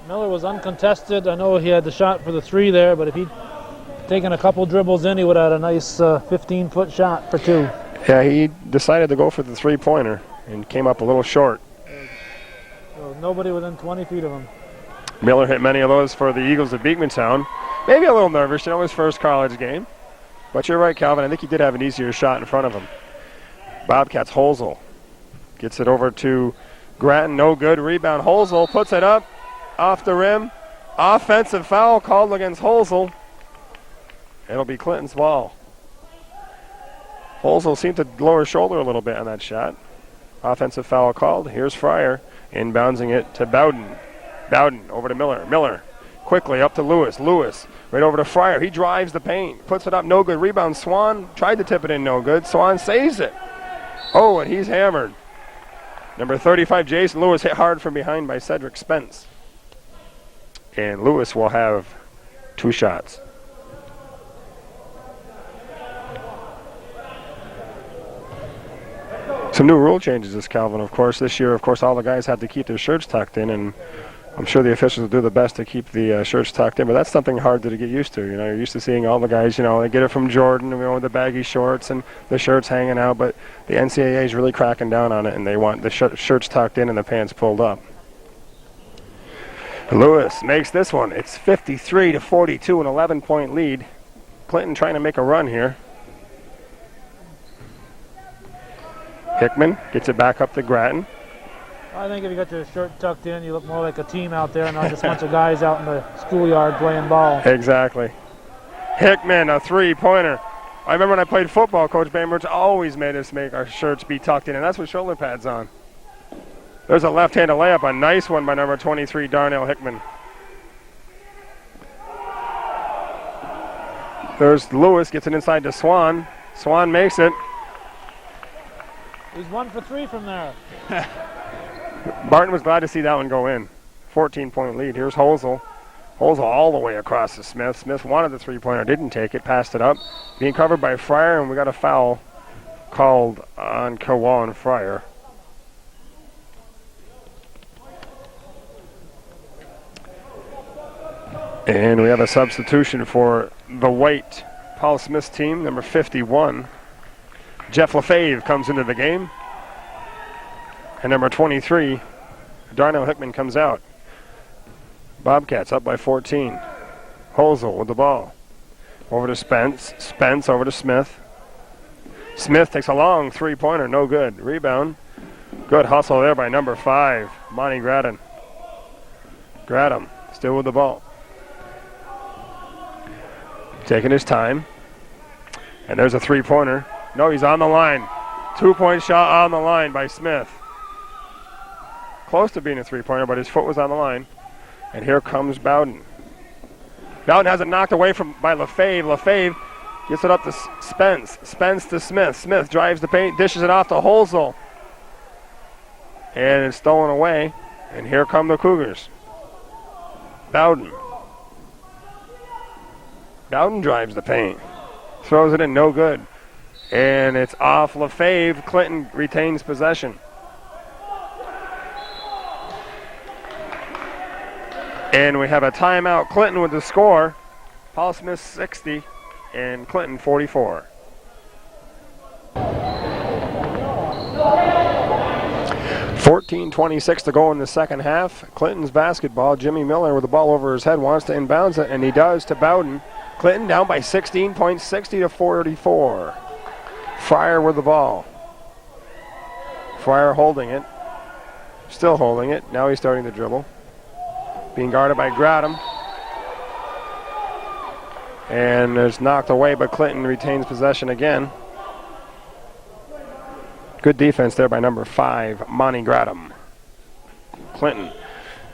Miller was uncontested. I know he had the shot for the 3 there, but if he'd taken a couple dribbles in, he would have had a nice 15-foot shot for 2. Yeah, he decided to go for the three-pointer and came up a little short. So nobody within 20 feet of him. Miller hit many of those for the Eagles of Beekmantown. Maybe a little nervous, his first college game. But you're right, Calvin. I think he did have an easier shot in front of him. Bobcats, Holzel gets it over to Grattan. No good. Rebound. Holzel puts it up off the rim. Offensive foul called against Holzel. It'll be Clinton's ball. Holzel seemed to lower his shoulder a little bit on that shot. Offensive foul called. Here's Fryer inbounding it to Bowden. Bowden over to Miller. Miller quickly up to Lewis. Lewis right over to Fryer. He drives the paint. Puts it up. No good. Rebound. Swan tried to tip it in. No good. Swan saves it. Oh, and he's hammered. Number 35, Jason Lewis, hit hard from behind by Cedric Spence. And Lewis will have 2 shots. Some new rule changes this, Calvin, of course. This year, of course, all the guys have to keep their shirts tucked in, and I'm sure the officials will do the best to keep the shirts tucked in, but that's something hard to get used to. You're used to seeing all the guys, they get it from Jordan, with the baggy shorts and the shirts hanging out, but the NCAA is really cracking down on it, and they want the shirts tucked in and the pants pulled up. Lewis makes this one. It's 53-42, an 11-point lead. Clinton trying to make a run here. Hickman gets it back up to Grattan. I think if you got your shirt tucked in, you look more like a team out there, not just a bunch of guys out in the schoolyard playing ball. Exactly. Hickman, a three-pointer. I remember when I played football, Coach Bainbridge always made us make our shirts be tucked in, and that's with shoulder pads on. There's a left-handed layup, a nice one by number 23, Darnell Hickman. There's Lewis, gets it inside to Swan. Swan makes it. He's 1 for 3 from there. Barton was glad to see that one go in. 14-point lead. Here's Holzel. Holzel all the way across to Smith. Smith wanted the three-pointer, didn't take it, passed it up. Being covered by Fryer, and we got a foul called on Kawan Fryer. And we have a substitution for the white Paul Smith's team, number 51. Jeff Lefebvre comes into the game. And number 23, Darnell Hickman comes out. Bobcats up by 14. Holzel with the ball. Over to Spence. Spence over to Smith. Smith takes a long three-pointer. No good. Rebound. Good hustle there by number 5, Monty Grattan. Grattan still with the ball. Taking his time. And there's a three-pointer. No, he's on the line. 2-point shot on the line by Smith. Close to being a three-pointer, but his foot was on the line. And here comes Bowden. Bowden has it knocked away by Lefebvre. Lefebvre gets it up to Spence. Spence to Smith. Smith drives the paint, dishes it off to Holzel. And it's stolen away. And here come the Cougars. Bowden. Bowden drives the paint. Throws it in, no good. And it's off Lefebvre. Clinton retains possession. And we have a timeout. Clinton with the score. Paul Smith 60 and Clinton 44. .26 to go in the second half. Clinton's basketball. Jimmy Miller with the ball over his head wants to inbounds it, and he does to Bowden. Clinton down by 16 points, 60-44. Fryer with the ball. Fryer holding it. Still holding it. Now he's starting to dribble. Being guarded by Grattan. And it's knocked away, but Clinton retains possession again. Good defense there by number 5, Monty Gradam. Clinton.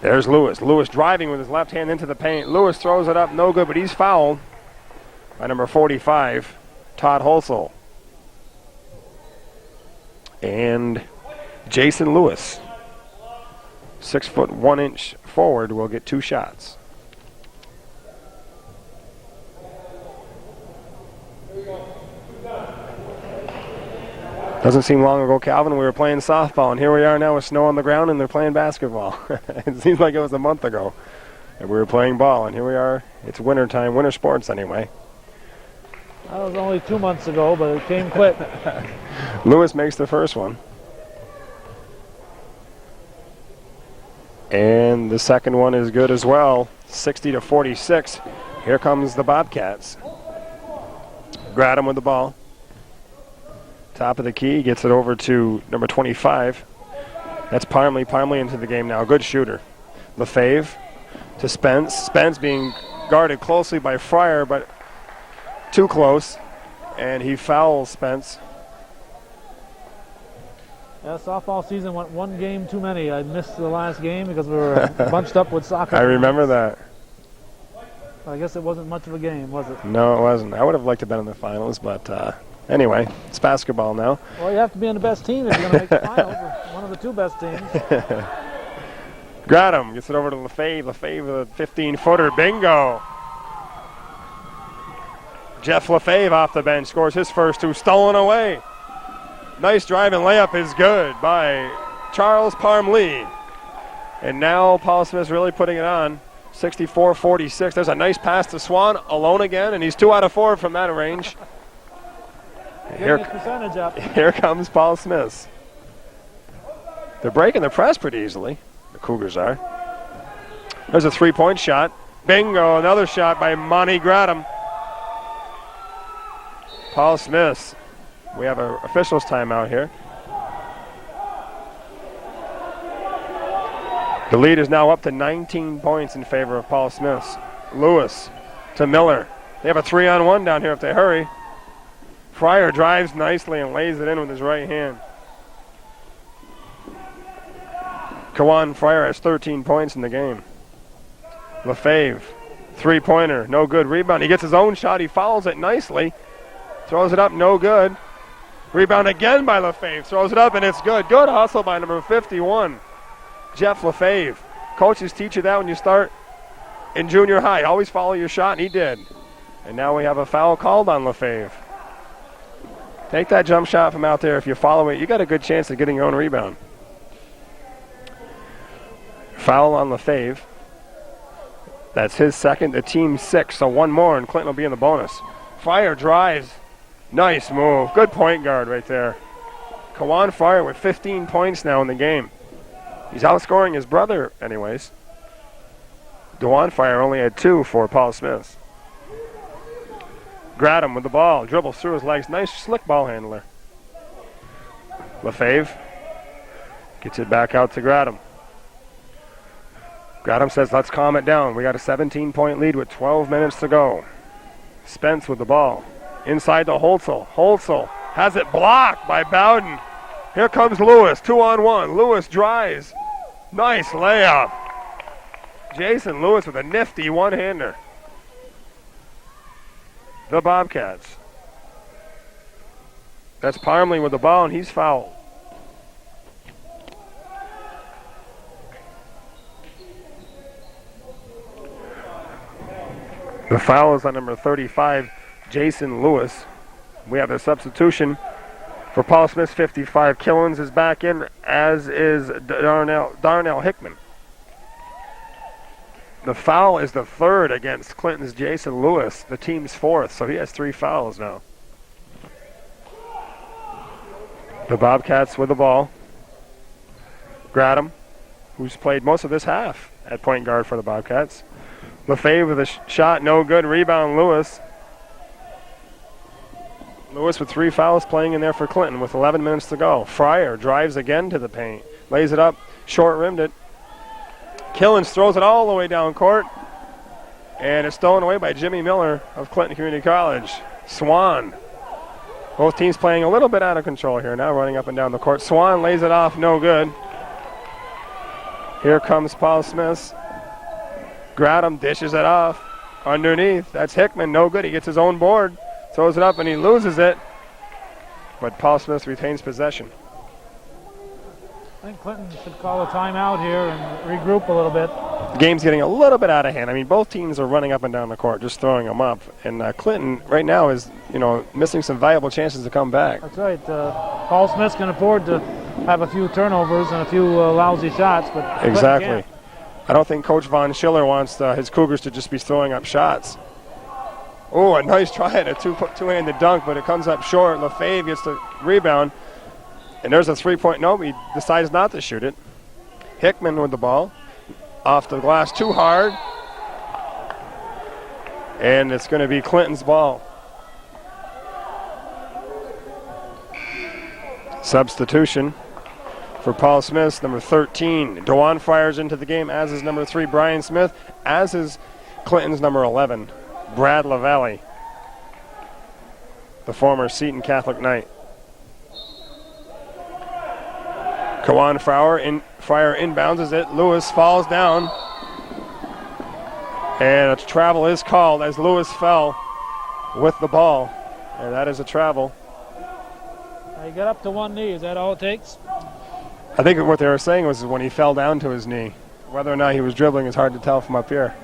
There's Lewis. Lewis driving with his left hand into the paint. Lewis throws it up, no good, but he's fouled by number 45, Todd Holsel. And Jason Lewis, 6'1" forward, will get 2 shots. Doesn't seem long ago, Calvin, we were playing softball, and here we are now with snow on the ground, and they're playing basketball. It seems like it was a month ago, and we were playing ball, and here we are. It's winter time, winter sports anyway. That was only 2 months ago, but it came quick. Lewis makes the first one. And the second one is good as well, 60-46. Here comes the Bobcats. Gradam with the ball. Top of the key, gets it over to number 25. That's Parmley. Parmley into the game now. Good shooter. Lefebvre to Spence. Spence being guarded closely by Fryer, but too close. And he fouls Spence. Yeah, softball season went 1 game too many. I missed the last game because we were bunched up with soccer. I remember that. I guess it wasn't much of a game, was it? No, it wasn't. I would have liked to have been in the finals, but anyway, it's basketball now. Well, you have to be on the best team if you're going to make the finals. One of the 2 best teams. Gradam gets it over to Lefebvre. Lefebvre with a 15-footer. Bingo. Jeff Lefebvre off the bench scores his first 2, stolen away. Nice drive and layup is good by Charles Parmley. And now Paul Smith's really putting it on. 64-46. There's a nice pass to Swan, alone again, and he's 2 out of 4 from that range. Getting his percentage up. Here comes Paul Smith. They're breaking the press pretty easily, the Cougars are. There's a 3-point shot. Bingo, another shot by Monty Gradam. Paul Smith. We have an officials timeout here. The lead is now up to 19 points in favor of Paul Smith. Lewis to Miller. They have a 3-on-1 down here if they hurry. Fryer drives nicely and lays it in with his right hand. Kawan Fryer has 13 points in the game. Lefebvre, 3-pointer, no good. Rebound, he gets his own shot, he fouls it nicely. Throws it up, no good. Rebound again by Lefebvre, throws it up and it's good. Good hustle by number 51, Jeff Lefebvre. Coaches teach you that when you start in junior high. Always follow your shot, and he did. And now we have a foul called on Lefebvre. Take that jump shot from out there. If you follow it, you got a good chance of getting your own rebound. Foul on Lefebvre. That's his second, the team's 6, so 1 more, and Clinton will be in the bonus. Fryer drives. Nice move. Good point guard right there. Kawan Fryer with 15 points now in the game. He's outscoring his brother anyways. DeJuan Fryer only had 2 for Paul Smith. Gradam with the ball. Dribbles through his legs. Nice slick ball handler. Lefebvre gets it back out to Gradam. Gradam says, let's calm it down. We got a 17-point lead with 12 minutes to go. Spence with the ball. Inside to Holtzel. Holtzel has it blocked by Bowden. Here comes Lewis, 2-on-1. Lewis drives. Nice layup. Jason Lewis with a nifty one-hander. The Bobcats. That's Parmley with the ball, and he's fouled. The foul is on number 35, Jason Lewis. We have a substitution for Paul Smith, 55. Killens is back in, as is Darnell Hickman. The foul is the 3rd against Clinton's Jason Lewis, the team's 4th, so he has 3 fouls now. The Bobcats with the ball. Gradam, who's played most of this half at point guard for the Bobcats. Lefebvre with a shot, no good. Rebound, Lewis. Lewis with 3 fouls playing in there for Clinton with 11 minutes to go. Fryer drives again to the paint. Lays it up, short-rimmed it. Killens throws it all the way down court. And it's stolen away by Jimmy Miller of Clinton Community College. Swan Both teams playing a little bit out of control here now, running up and down the court. Swan lays it off, no good. Here comes Paul Smith. Gradham dishes it off underneath. That's Hickman, no good. He gets his own board, throws it up, and he loses it. But Paul Smith retains possession. I think Clinton should call a timeout here and regroup a little bit. The game's getting a little bit out of hand. I mean, both teams are running up and down the court, just throwing them up. And Clinton right now is, missing some valuable chances to come back. That's right. Paul Smith can afford to have a few turnovers and a few lousy shots, but exactly. I don't think Coach Von Schiller wants his Cougars to just be throwing up shots. Oh, a nice try at a two-handed dunk, but it comes up short. Lefebvre gets the rebound. And there's a three-point. No, he decides not to shoot it. Hickman with the ball. Off the glass, too hard. And it's going to be Clinton's ball. Substitution for Paul Smith, number 13. Dewan fires into the game, as is number 3, Brian Smith, as is Clinton's number 11, Brad LaValle, the former Seton Catholic Knight. Kawan Fryer inbounds it. Lewis falls down. And a travel is called as Lewis fell with the ball. And that is a travel. He got up to one knee. Is that all it takes? I think what they were saying was when he fell down to his knee. Whether or not he was dribbling is hard to tell from up here.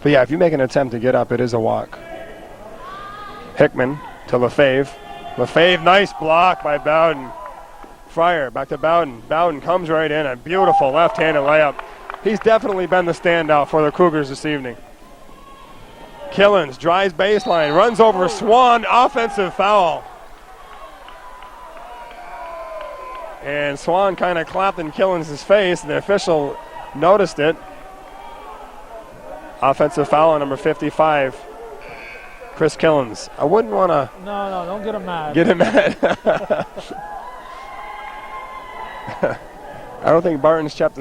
But yeah, if you make an attempt to get up, it is a walk. Hickman to Lefebvre. Lefebvre, nice block by Bowden. Fryer back to Bowden. Bowden comes right in. A beautiful left-handed layup. He's definitely been the standout for the Cougars this evening. Killens drives baseline, runs over Swan, offensive foul. And Swan kind of clapped in Killens' face. The official noticed it. Offensive foul on number 55, Criss Killens. I wouldn't want to. No, don't get him mad. Get him mad. I don't think Barton's checked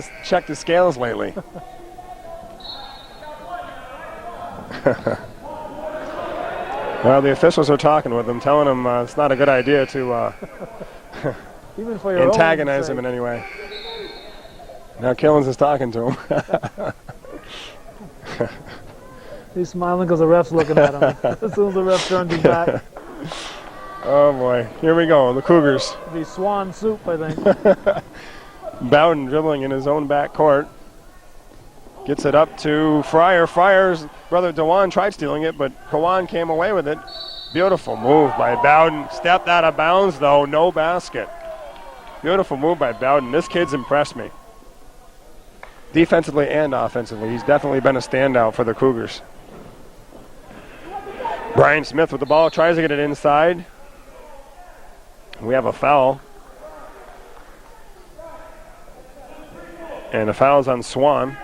the scales lately. Well, the officials are talking with him, telling him it's not a good idea to even for your antagonize him in any way. Now Killens is talking to him. He's smiling because the ref's looking at him. As soon as the ref turns his back. Oh boy, here we go, the Cougars. It'll be swan soup, I think. Bowden dribbling in his own back court. Gets it up to Fryer. Fryer's brother Dewan tried stealing it, but Kawan came away with it. Beautiful move by Bowden. Stepped out of bounds, though. No basket. Beautiful move by Bowden. This kid's impressed me. Defensively and offensively, he's definitely been a standout for the Cougars. Brian Smith with the ball. Tries to get it inside. We have a foul. And the foul's on Swan.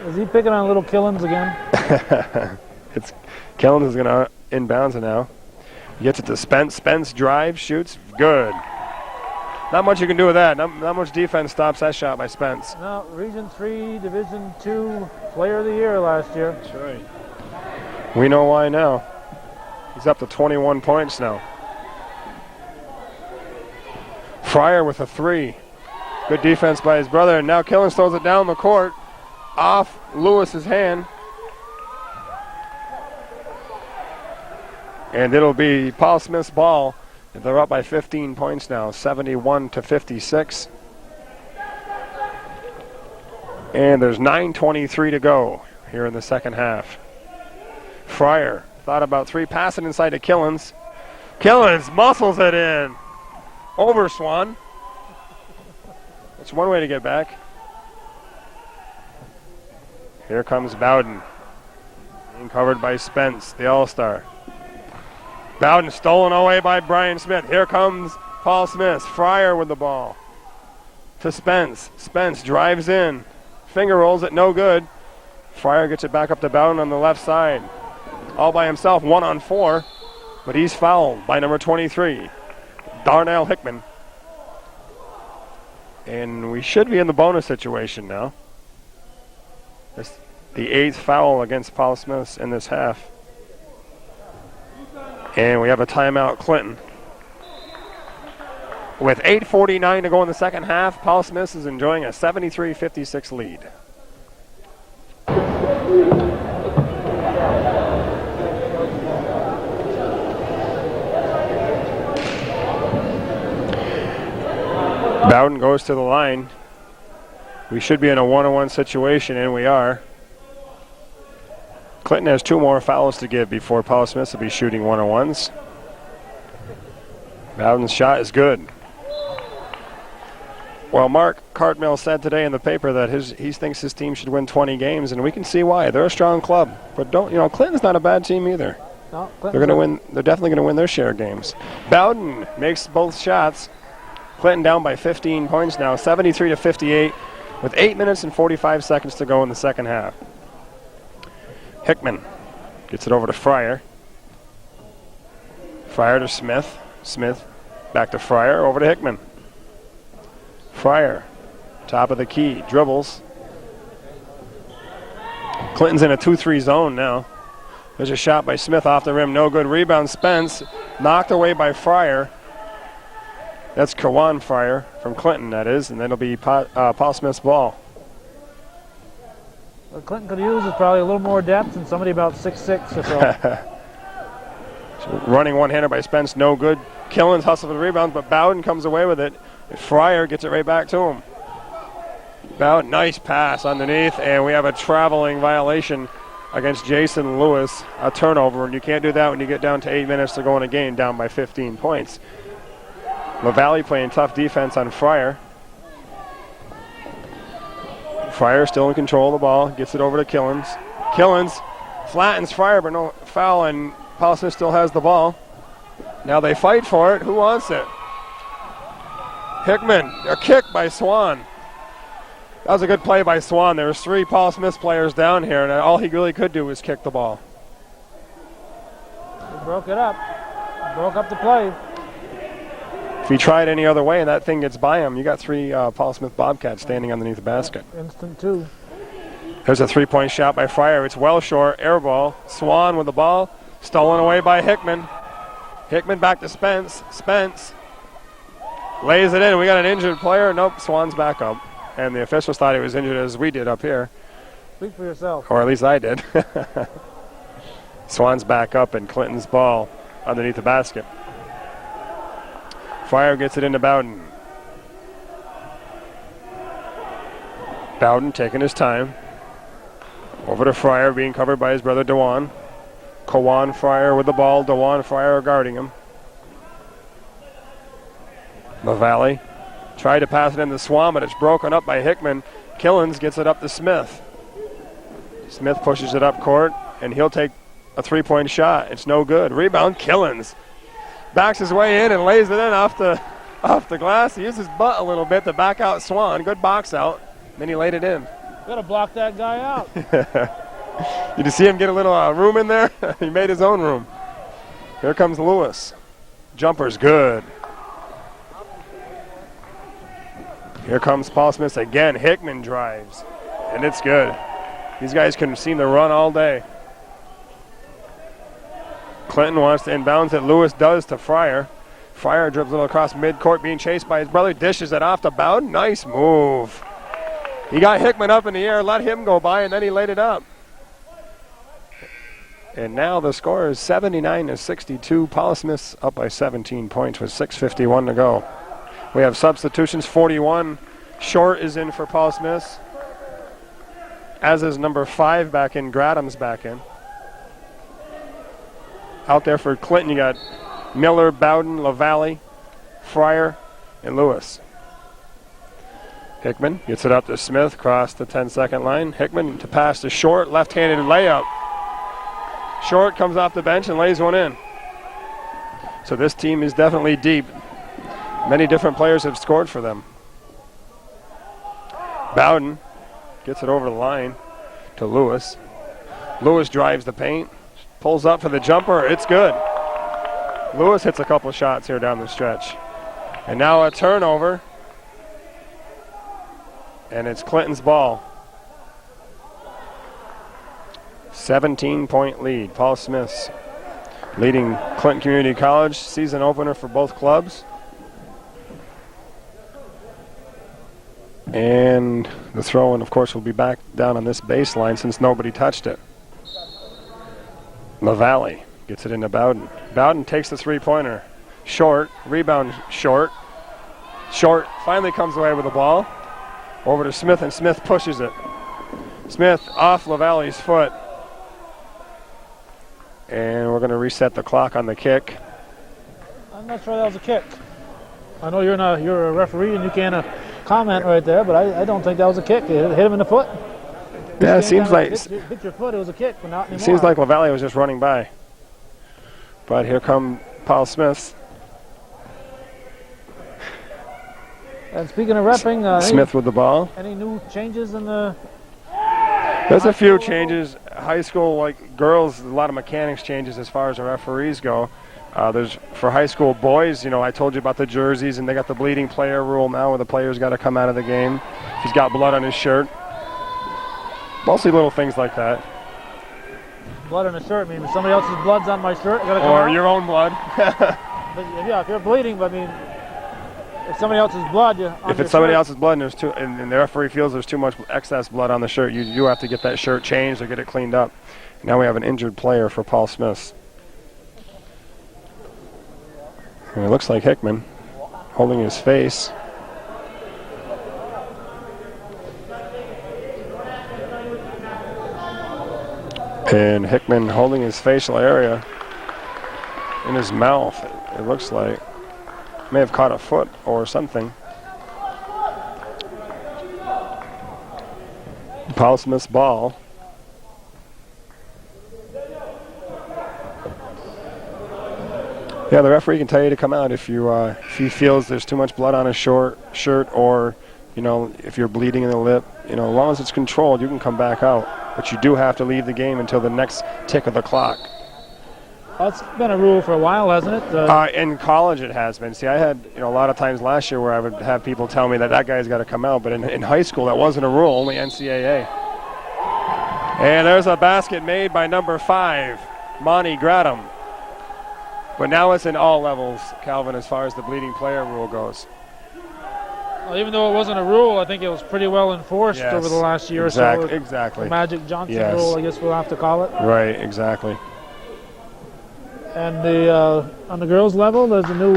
Is he picking on little Killens again? Killens is going to inbounds it now. He gets it to Spence. Spence drives, shoots. Good. Not much you can do with that. Not much defense stops that shot by Spence. No, Region 3, Division 2 Player of the Year last year. That's right. We know why now. He's up to 21 points now. Fryer with a 3. Good defense by his brother. And now Killens throws it down the court. Off Lewis's hand. And it'll be Paul Smith's ball. They're up by 15 points now, 71-56. And there's 9:23 to go here in the second half. Fryer thought about 3, passing inside to Killens. Killens muscles it in. Over Swan. That's one way to get back. Here comes Bowden. Being covered by Spence, the All-Star. Bowden stolen away by Brian Smith. Here comes Paul Smith. Fryer with the ball. To Spence. Spence drives in. Finger rolls it, no good. Fryer gets it back up to Bowden on the left side. All by himself, 1-on-4. But he's fouled by number 23, Darnell Hickman. And we should be in the bonus situation now. The 8th foul against Paul Smith in this half. And we have a timeout, Clinton. With 8:49 to go in the second half, Paul Smith is enjoying a 73-56 lead. Bowden goes to the line. We should be in a 1-on-1 situation, and we are. Clinton has 2 more fouls to give before Paul Smith will be shooting 1-on-1s. Bowden's shot is good. Well, Mark Cartmill said today in the paper that he thinks his team should win 20 games, and we can see why. They're a strong club, but Clinton's not a bad team either. No, they're going to win. They're definitely going to win their share of games. Bowden makes both shots. Clinton down by 15 points now, 73-58, with 8 minutes and 45 seconds to go in the second half. Hickman gets it over to Fryer. Fryer to Smith. Smith back to Fryer, over to Hickman. Fryer, top of the key, dribbles. Clinton's in a 2-3 zone now. There's a shot by Smith off the rim, no good. Rebound, Spence, knocked away by Fryer. That's Kawan Fryer from Clinton, that is, and then it'll be Paul Smith's ball. What Clinton could use is probably a little more depth and somebody about 6'6" or so. So running one-hander by Spence, no good. Killens hustle for the rebound, but Bowden comes away with it. Fryer gets it right back to him. Bowden, nice pass underneath, and we have a traveling violation against Jason Lewis, a turnover, and you can't do that when you get down to 8 minutes to go in a game, down by 15 points. LaValle playing tough defense on Fryer. Fryer still in control of the ball, gets it over to Killens. Killens flattens Fryer, but no foul, and Paul Smith still has the ball. Now they fight for it. Who wants it? Hickman, a kick by Swan. That was a good play by Swan. There was 3 Paul Smith players down here, and all he really could do was kick the ball. He broke it up. Broke up the play. If he tried any other way and that thing gets by him, you got 3 Paul Smith Bobcats standing underneath the basket. Instant 2. There's a 3-point shot by Fryer. It's well short. Air ball. Swan with the ball. Stolen away by Hickman. Hickman back to Spence. Spence lays it in. We got an injured player. Nope, Swan's back up. And the officials thought he was injured as we did up here. Speak for yourself. Or at least I did. Swan's back up and Clinton's ball underneath the basket. Fryer gets it into Bowden. Bowden taking his time. Over to Fryer, being covered by his brother Dewan. Kawan Fryer with the ball. Dewan Fryer guarding him. LaValle tried to pass it into Swan, but it's broken up by Hickman. Killens gets it up to Smith. Smith pushes it up court, and he'll take a 3-point shot. It's no good. Rebound, Killens. Backs his way in and lays it in off the glass. He used his butt a little bit to back out Swan. Good box out. Then he laid it in. Gotta block that guy out. Did you see him get a little room in there? He made his own room. Here comes Lewis. Jumper's good. Here comes Paul Smith again. Hickman drives, and it's good. These guys can seem to run all day. Clinton wants to inbounds it. Lewis does to Fryer. Fryer dribbles it across midcourt, being chased by his brother. Dishes it off to Bowden. Nice move. He got Hickman up in the air, let him go by, and then he laid it up. And now the score is 79-62. Paul Smith's up by 17 points with 6:51 to go. We have substitutions. 41 Short is in for Paul Smith, as is number 5 back in. Gradham's back in. Out there for Clinton, you got Miller, Bowden, LaValle, Fryer, and Lewis. Hickman gets it up to Smith, across the 10-second line. Hickman to pass to Short, left-handed layup. Short comes off the bench and lays one in. So this team is definitely deep. Many different players have scored for them. Bowden gets it over the line to Lewis. Lewis drives the paint, pulls up for the jumper. It's good. Lewis hits a couple shots here down the stretch. And now a turnover. And it's Clinton's ball. 17-point lead. Paul Smith's leading Clinton Community College, season opener for both clubs. And the throw-in, of course, will be back down on this baseline since nobody touched it. LaValle gets it into Bowden. Bowden takes the three-pointer. Short, rebound short. Short finally comes away with the ball. Over to Smith, and Smith pushes it. Smith off LaValle's foot. And we're going to reset the clock on the kick. I'm not sure that was a kick. I know you're a referee and you can't comment right there, but I don't think that was a kick. It hit him in the foot. Yeah, it seems like hit your foot. It was a kick, but not anymore. It seems like LaValle was just running by. But here come Paul Smith. And speaking of repping, Smith with the ball. Any new changes in the? There's a few changes. High school, like girls, a lot of mechanics changes as far as the referees go. There's for high school boys, I told you about the jerseys, and they got the bleeding player rule now where the player's got to come out of the game if he's got blood on his shirt. Mostly little things like that. Blood on the shirt means if somebody else's blood's on my shirt, I gotta come or out. your own blood. But yeah, if you're bleeding, but if somebody else's blood, if it's somebody else's blood and the referee feels there's too much excess blood on the shirt, you do have to get that shirt changed or get it cleaned up. Now we have an injured player for Paul Smith. And it looks like Hickman holding his face. And Hickman holding his facial area in his mouth, it looks like. May have caught a foot or something. Paul Smith's ball. Yeah, the referee can tell you to come out if he feels there's too much blood on his shirt or, if you're bleeding in the lip. As long as it's controlled, you can come back out. But you do have to leave the game until the next tick of the clock. That's been a rule for a while, hasn't it? In college it has been. See, I had a lot of times last year where I would have people tell me that guy's got to come out, but in high school that wasn't a rule, only NCAA. And there's a basket made by number 5, Monty Gradam. But now it's in all levels, Calvin, as far as the bleeding player rule goes. Well, even though it wasn't a rule, I think it was pretty well enforced over the last year or so. Exactly. The Magic Johnson rule, I guess we'll have to call it. Right, exactly. And on the girls' level, there's a new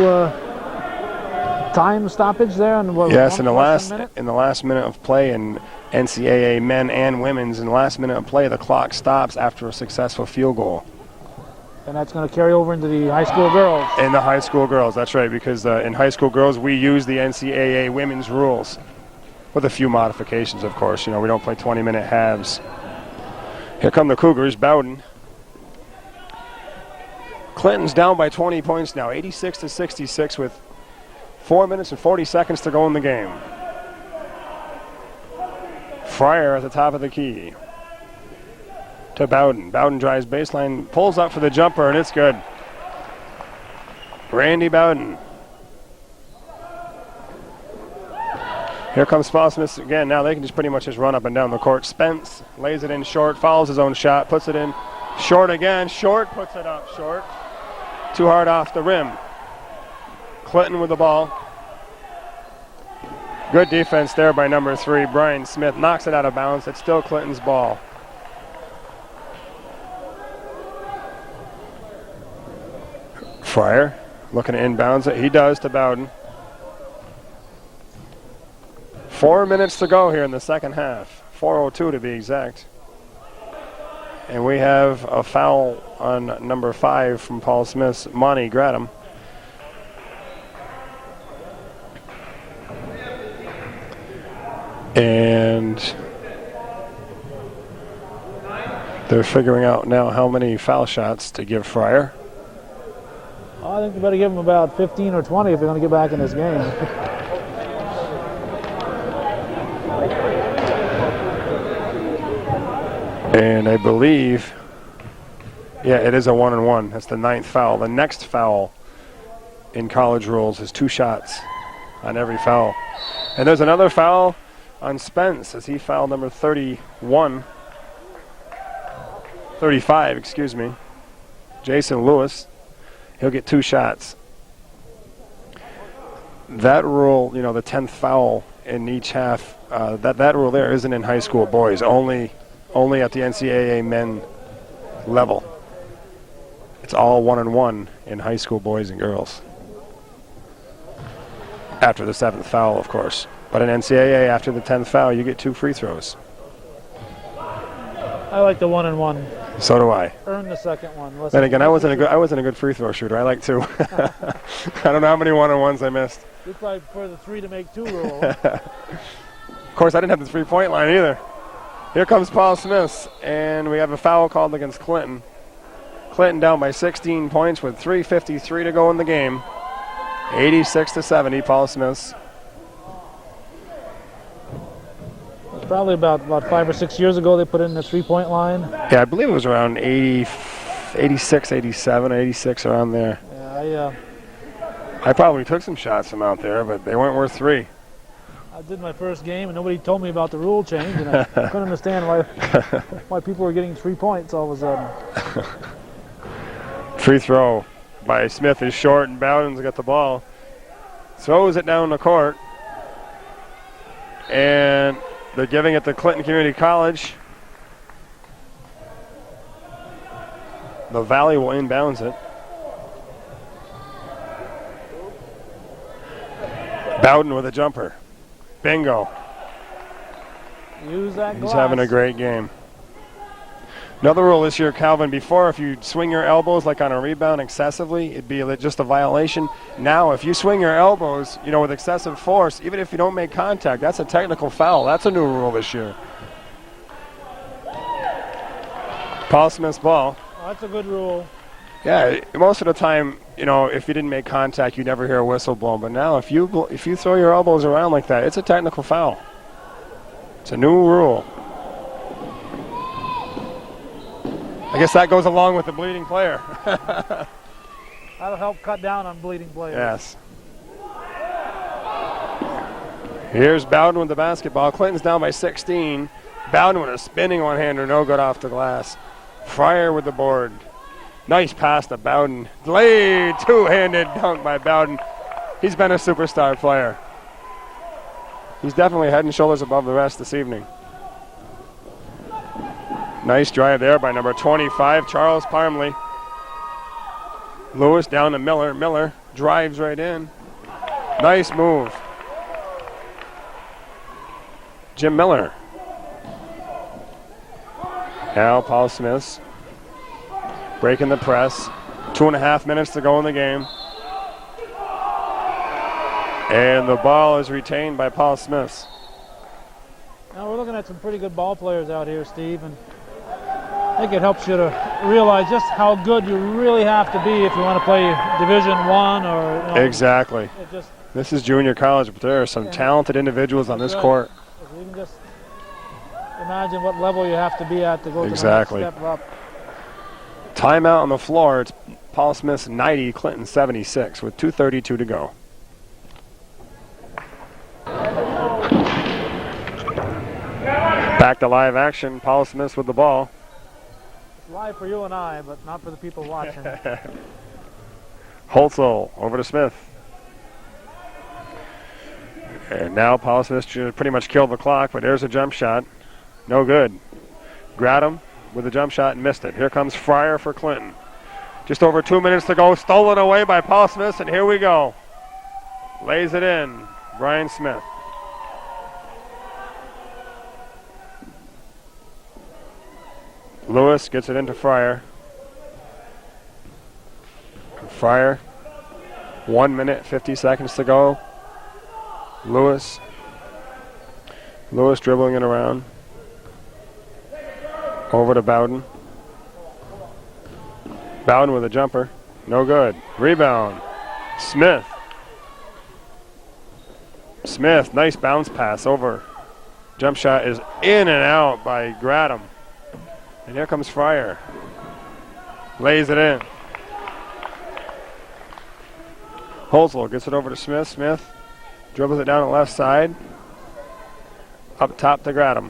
time stoppage there. And yes, in the last minute of play in NCAA men and women's, in the last minute of play, the clock stops after a successful field goal. And that's going to carry over into the high school girls. In the high school girls, that's right, because in high school girls, we use the NCAA women's rules with a few modifications, of course. We don't play 20-minute halves. Here come the Cougars, Bowden. Clinton's down by 20 points now, 86-66 with 4 minutes and 40 seconds to go in the game. Fryer at the top of the key. To Bowden. Bowden drives baseline, pulls up for the jumper, and it's good. Randy Bowden. Here comes Paul Smith again. Now they can just pretty much just run up and down the court. Spence lays it in short, follows his own shot, puts it in short again. Short, puts it up short. Too hard off the rim. Clinton with the ball. Good defense there by number 3, Brian Smith. Knocks it out of bounds. It's still Clinton's ball. Fryer looking to inbounds it. He does to Bowden. 4 minutes to go here in the second half. 4:02 to be exact. And we have a foul on number 5 from Paul Smith's Monty Gradam. And they're figuring out now how many foul shots to give Fryer. I think you better give them about 15 or 20 if they're going to get back in this game. And I believe, it is a 1-and-1. That's the 9th foul. The next foul in college rules is 2 shots on every foul. And there's another foul on Spence as he fouled number 31. 35, excuse me. Jason Lewis. He'll get 2 shots. That rule, you know, the 10th foul in each half, that rule there isn't in high school boys, only at the NCAA men level. It's all 1-on-1 in high school boys and girls. After the 7th foul, of course. But in NCAA, after the 10th foul, you get 2 free throws. I like the 1-on-1. So do I. Earn the second one. Then again, I wasn't a good free throw shooter. I like 2. I don't know how many 1-on-1s I missed. You probably prefer the 3 to make 2 rule. Of course, I didn't have the 3-point line either. Here comes Paul Smith, and we have a foul called against Clinton. Clinton down by 16 points with 3:53 to go in the game. 86-70, Paul Smith. Probably about 5 or 6 years ago they put in the 3-point line. Yeah, I believe it was around 86, 87, 86, around there. Yeah, I probably took some shots from out there, but they weren't worth 3. I did my first game, and nobody told me about the rule change, and I couldn't understand why people were getting 3 points all of a sudden. Free throw by Smith is short, and Bowden's got the ball. Throws it down the court. And they're giving it to Clinton Community College. The Valley will inbounds it. Bowden with a jumper. Bingo. Use that glass. He's having a great game. Another rule this year, Calvin, before if you swing your elbows like on a rebound excessively, it'd be just a violation. Now, if you swing your elbows, you know, with excessive force, even if you don't make contact, that's a technical foul. That's a new rule this year. Paul Smith's ball. Oh, that's a good rule. Yeah, most of the time, you know, if you didn't make contact, you never hear a whistle blown. But now, if you throw your elbows around like that, it's a technical foul. It's a new rule. I guess that goes along with the bleeding player. That'll help cut down on bleeding players. Yes. Here's Bowden with the basketball. Clinton's down by 16. Bowden with a spinning one-hander, no good off the glass. Fryer with the board. Nice pass to Bowden. Delayed two-handed dunk by Bowden. He's been a superstar player. He's definitely head and shoulders above the rest this evening. Nice drive there by number 25, Charles Parmley. Lewis down to Miller. Miller drives right in. Nice move. Jim Miller. Now Paul Smith breaking the press. 2.5 minutes to go in the game. And the ball is retained by Paul Smith. Now we're looking at some pretty good ball players out here, Steve, and I think it helps you to realize just how good you really have to be if you want to play Division I or... You know, exactly. This is junior college, but there are some talented individuals on this court. You can just imagine what level you have to be at to go to the next step up. Timeout on the floor. It's Paul Smith's 90, Clinton 76 with 2:32 to go. Back to live action. Paul Smith with the ball. It's live for you and I, but not for the people watching. Holtzel over to Smith. And now Paul Smith should pretty much kill the clock, but there's a jump shot. No good. Gradham with a jump shot and missed it. Here comes Fryer for Clinton. Just over 2 minutes to go. Stolen away by Paul Smith, and here we go. Lays it in. Brian Smith. Lewis gets it into Fryer. Fryer. 1 minute, 50 seconds to go. Lewis dribbling it around. Over to Bowden. Bowden with a jumper. No good. Rebound. Smith. Smith, nice bounce pass over. Jump shot is in and out by Gradham. And here comes Fryer. Lays it in. Holzel gets it over to Smith. Smith dribbles it down the left side. Up top to Gradham.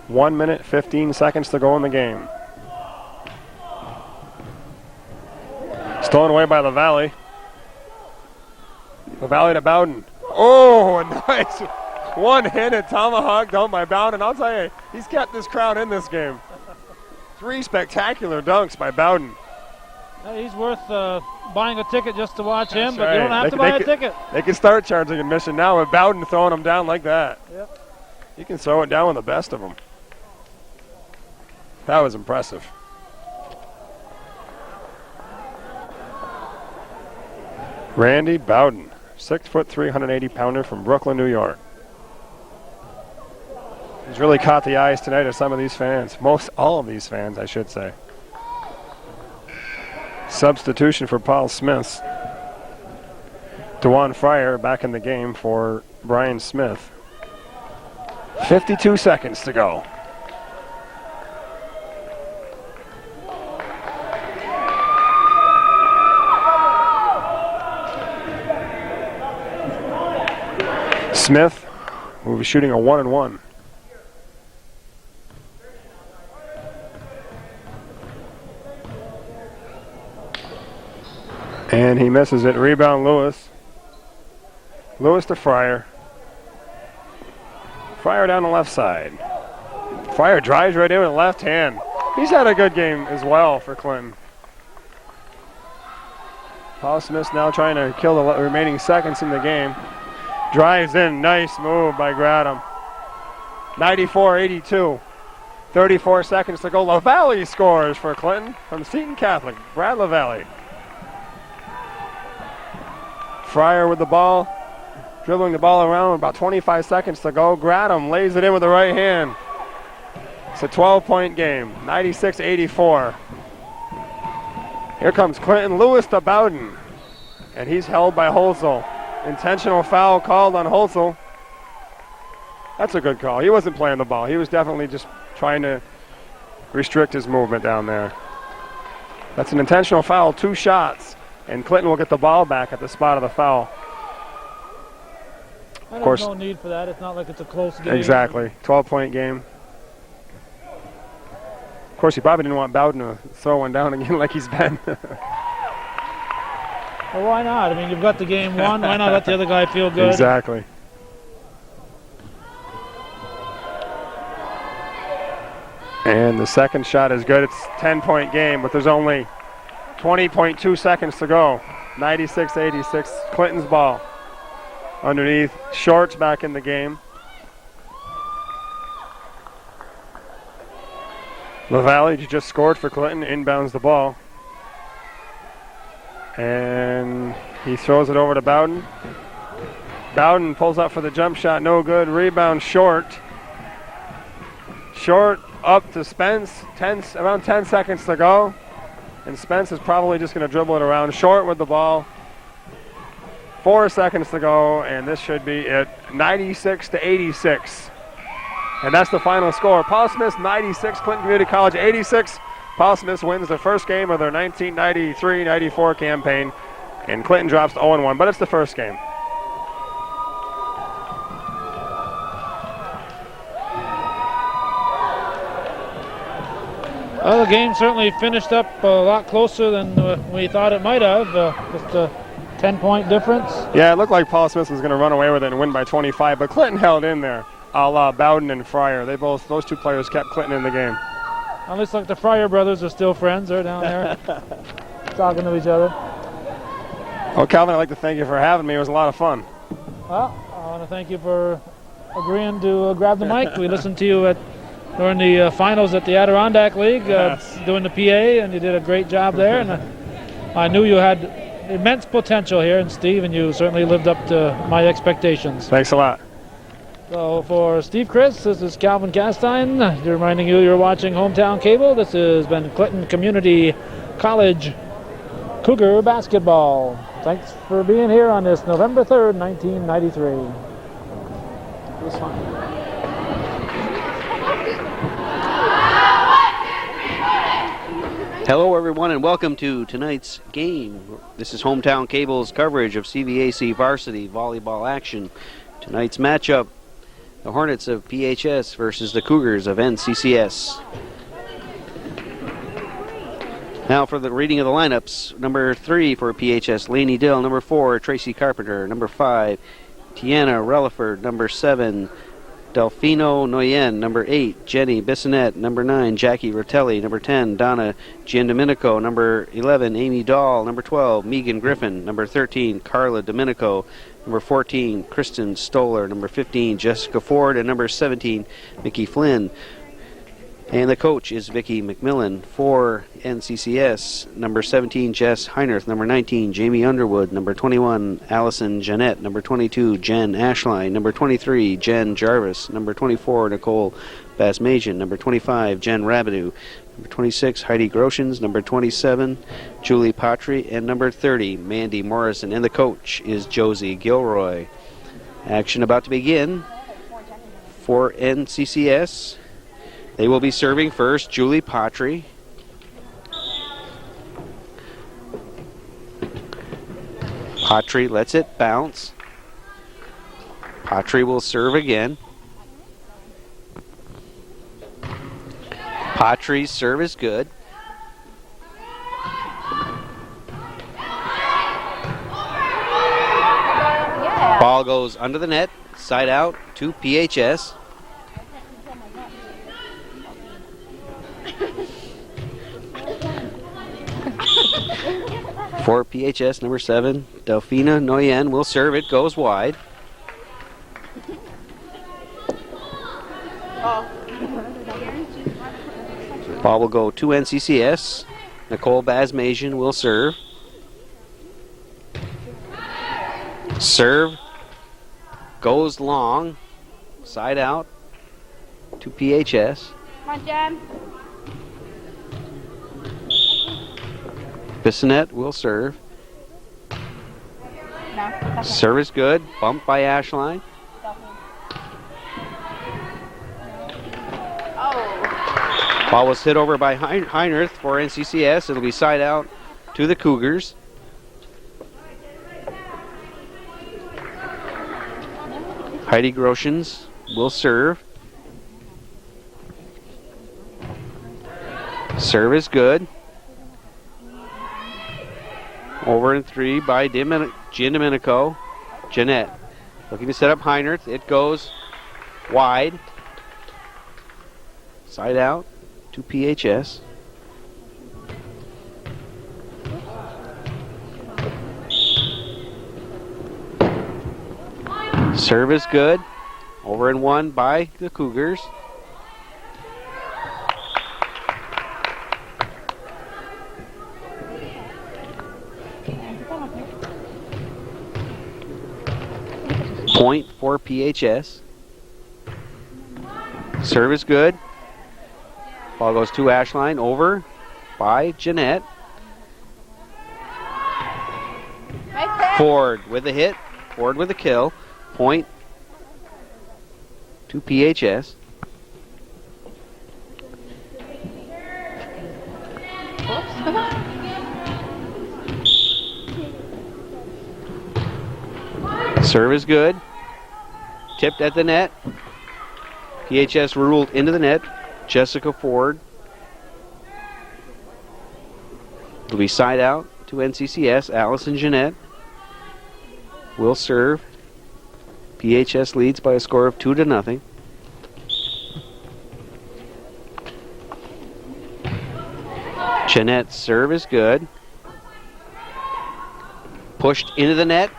1 minute, 15 seconds to go in the game. Stolen away by LaValle. LaValle to Bowden. Oh, a nice one-handed tomahawk down by Bowden. I'll tell you, he's kept this crowd in this game. 3 spectacular dunks by Bowden. He's worth buying a ticket just to watch him, That's but right. you don't have to buy a ticket. They can start charging admission now with Bowden throwing them down like that. Yep. You can throw it down with the best of them. That was impressive. Randy Bowden, 6'3", 380-pounder from Brooklyn, New York. He's really caught the eyes tonight of some of these fans. All of these fans, I should say. Substitution for Paul Smith. DeJuan Fryer back in the game for Brian Smith. 52 seconds to go. Smith will be shooting a 1-and-1. And he misses it. Rebound Lewis. Lewis to Fryer. Fryer down the left side. Fryer drives right in with the left hand. He's had a good game as well for Clinton. Paul Smith now trying to kill the remaining seconds in the game. Drives in. Nice move by Gradham. 94-82. 34 seconds to go. LaValle scores for Clinton from Seton Catholic. Brad LaValle. Fryer with the ball, dribbling the ball around, about 25 seconds to go. Gradham lays it in with the right hand. It's a 12-point game, 96-84. Here comes Clinton. Lewis to Bowden, and he's held by Holzel. Intentional foul called on Holzel. That's a good call. He wasn't playing the ball. He was definitely just trying to restrict his movement down there. That's an intentional foul, 2 shots. And Clinton will get the ball back at the spot of the foul. Of course, no need for that. It's not like it's a close game. Exactly. 12-point game. Of course, he probably didn't want Bowden to throw one down again like he's been. Well, why not? I mean, you've got the game won. Why not let the other guy feel good? Exactly. And the second shot is good. It's a 10-point game, but there's only 20.2 seconds to go. 96-86, Clinton's ball. Underneath, Shorts back in the game. LaValle just scored for Clinton, inbounds the ball. And he throws it over to Bowden. Bowden pulls up for the jump shot, no good. Rebound Short. Short up to Spence, around 10 seconds to go. And Spence is probably just going to dribble it around. Short with the ball. 4 seconds to go, and this should be it. 96-86. And that's the final score. Paul Smith 96, Clinton Community College 86. Paul Smith wins the first game of their 1993-94 campaign. And Clinton drops to 0-1, but it's the first game. Well, the game certainly finished up a lot closer than we thought it might have. Just a 10-point difference. Yeah, it looked like Paul Smith was going to run away with it and win by 25, but Clinton held in there, a la Bowden and Fryer. Those two players kept Clinton in the game. At least like the Fryer brothers are still friends. They're down there talking to each other. Well, Calvin, I'd like to thank you for having me. It was a lot of fun. Well, I want to thank you for agreeing to grab the mic. We listened to you during the finals at the Adirondack League, doing the PA, and you did a great job there. And I knew you had immense potential here, and Steve, and you certainly lived up to my expectations. Thanks a lot. So for Steve Criss, this is Calvin Castine, reminding you you're watching Hometown Cable. This has been Clinton Community College Cougar basketball. Thanks for being here on this November 3rd, 1993. It was fun. Hello everyone and welcome to tonight's game. This is Hometown Cable's coverage of CVAC varsity volleyball action. Tonight's matchup, the Hornets of PHS versus the Cougars of NCCS. Now for the reading of the lineups. Number 3 for PHS, Lainey Dill. Number 4, Tracy Carpenter. Number 5, Tiana Relaford. Number 7, Delfino Noyen. Number 8, Jenny Bissonette. Number 9, Jackie Rotelli. Number 10, Donna Giandomenico. Number 11, Amy Dahl. Number 12, Megan Griffin. Number 13, Carla Domenico. Number 14, Kristen Stoller. Number 15, Jessica Ford. And number 17, Mickey Flynn. And the coach is Vicki McMillan for NCCS. Number 17, Jess Heinerth. Number 19, Jamie Underwood. Number 21, Allison Jeanette. Number 22, Jen Ashline. Number 23, Jen Jarvis. Number 24, Nicole Basmajian. Number 25, Jen Rabideau. Number 26, Heidi Groshans. Number 27, Julie Patry. And number 30, Mandy Morrison. And the coach is Josie Gilroy. Action about to begin for NCCS. They will be serving first, Julie Patry. Patry lets it bounce. Patry will serve again. Patry's serve is good. Ball goes under the net, side out to PHS. For PHS, number 7, Delfina Noyen will serve. It goes wide. Ball will go to NCCS. Nicole Basmajian will serve. Serve goes long, side out to PHS. Come on, Jen. Bissonette will serve. No. Serve is good. Bumped by Ashline. Oh. Ball was hit over by Heinerth for NCCS. It'll be side out to the Cougars. Heidi Groshans will serve. Serve is good. Over in 3 by Giandomenico. Jeanette looking to set up Heinerth. It goes wide. Side out to PHS. Serve is good. Over in 1 by the Cougars. Point for PHS. Serve is good. Ball goes to Ashline. Over by Jeanette. Ford with a hit. Ford with a kill. Point to PHS. Serve is good. Tipped at the net. PHS ruled into the net. Jessica Ford. It'll be side out to NCCS. Allison Jeanette will serve. PHS leads by a score of 2-0. Jeanette's serve is good. Pushed into the net.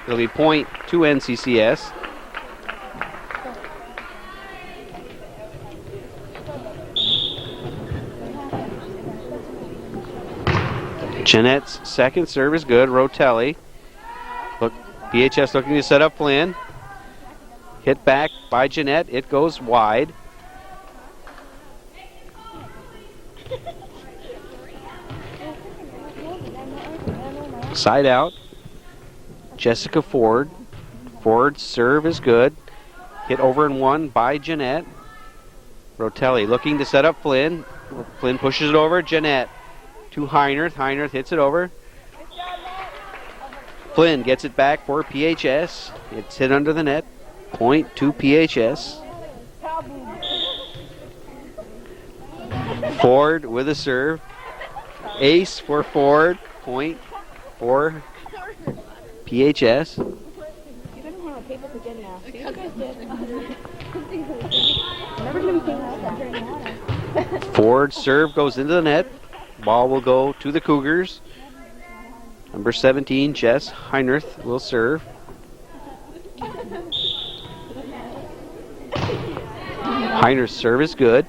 It'll be point to NCCS. Jeanette's second serve is good. Rotelli. Look, PHS looking to set up Flynn. Hit back by Jeanette. It goes wide. Side out. Jessica Ford. Ford's serve is good. Hit over in 1 by Jeanette. Rotelli looking to set up Flynn. Flynn pushes it over. Jeanette to Heinerth. Heinerth hits it over. Flynn gets it back for PHS. It's hit under the net. Point to PHS. Ford with a serve. Ace for Ford. Point for PHS. You better want to paper again now. See what you guys did. Never gonna be saying that during water. Ford serve goes into the net. Ball will go to the Cougars. Number 17, Jess Heinrich will serve. Heinrich's serve is good.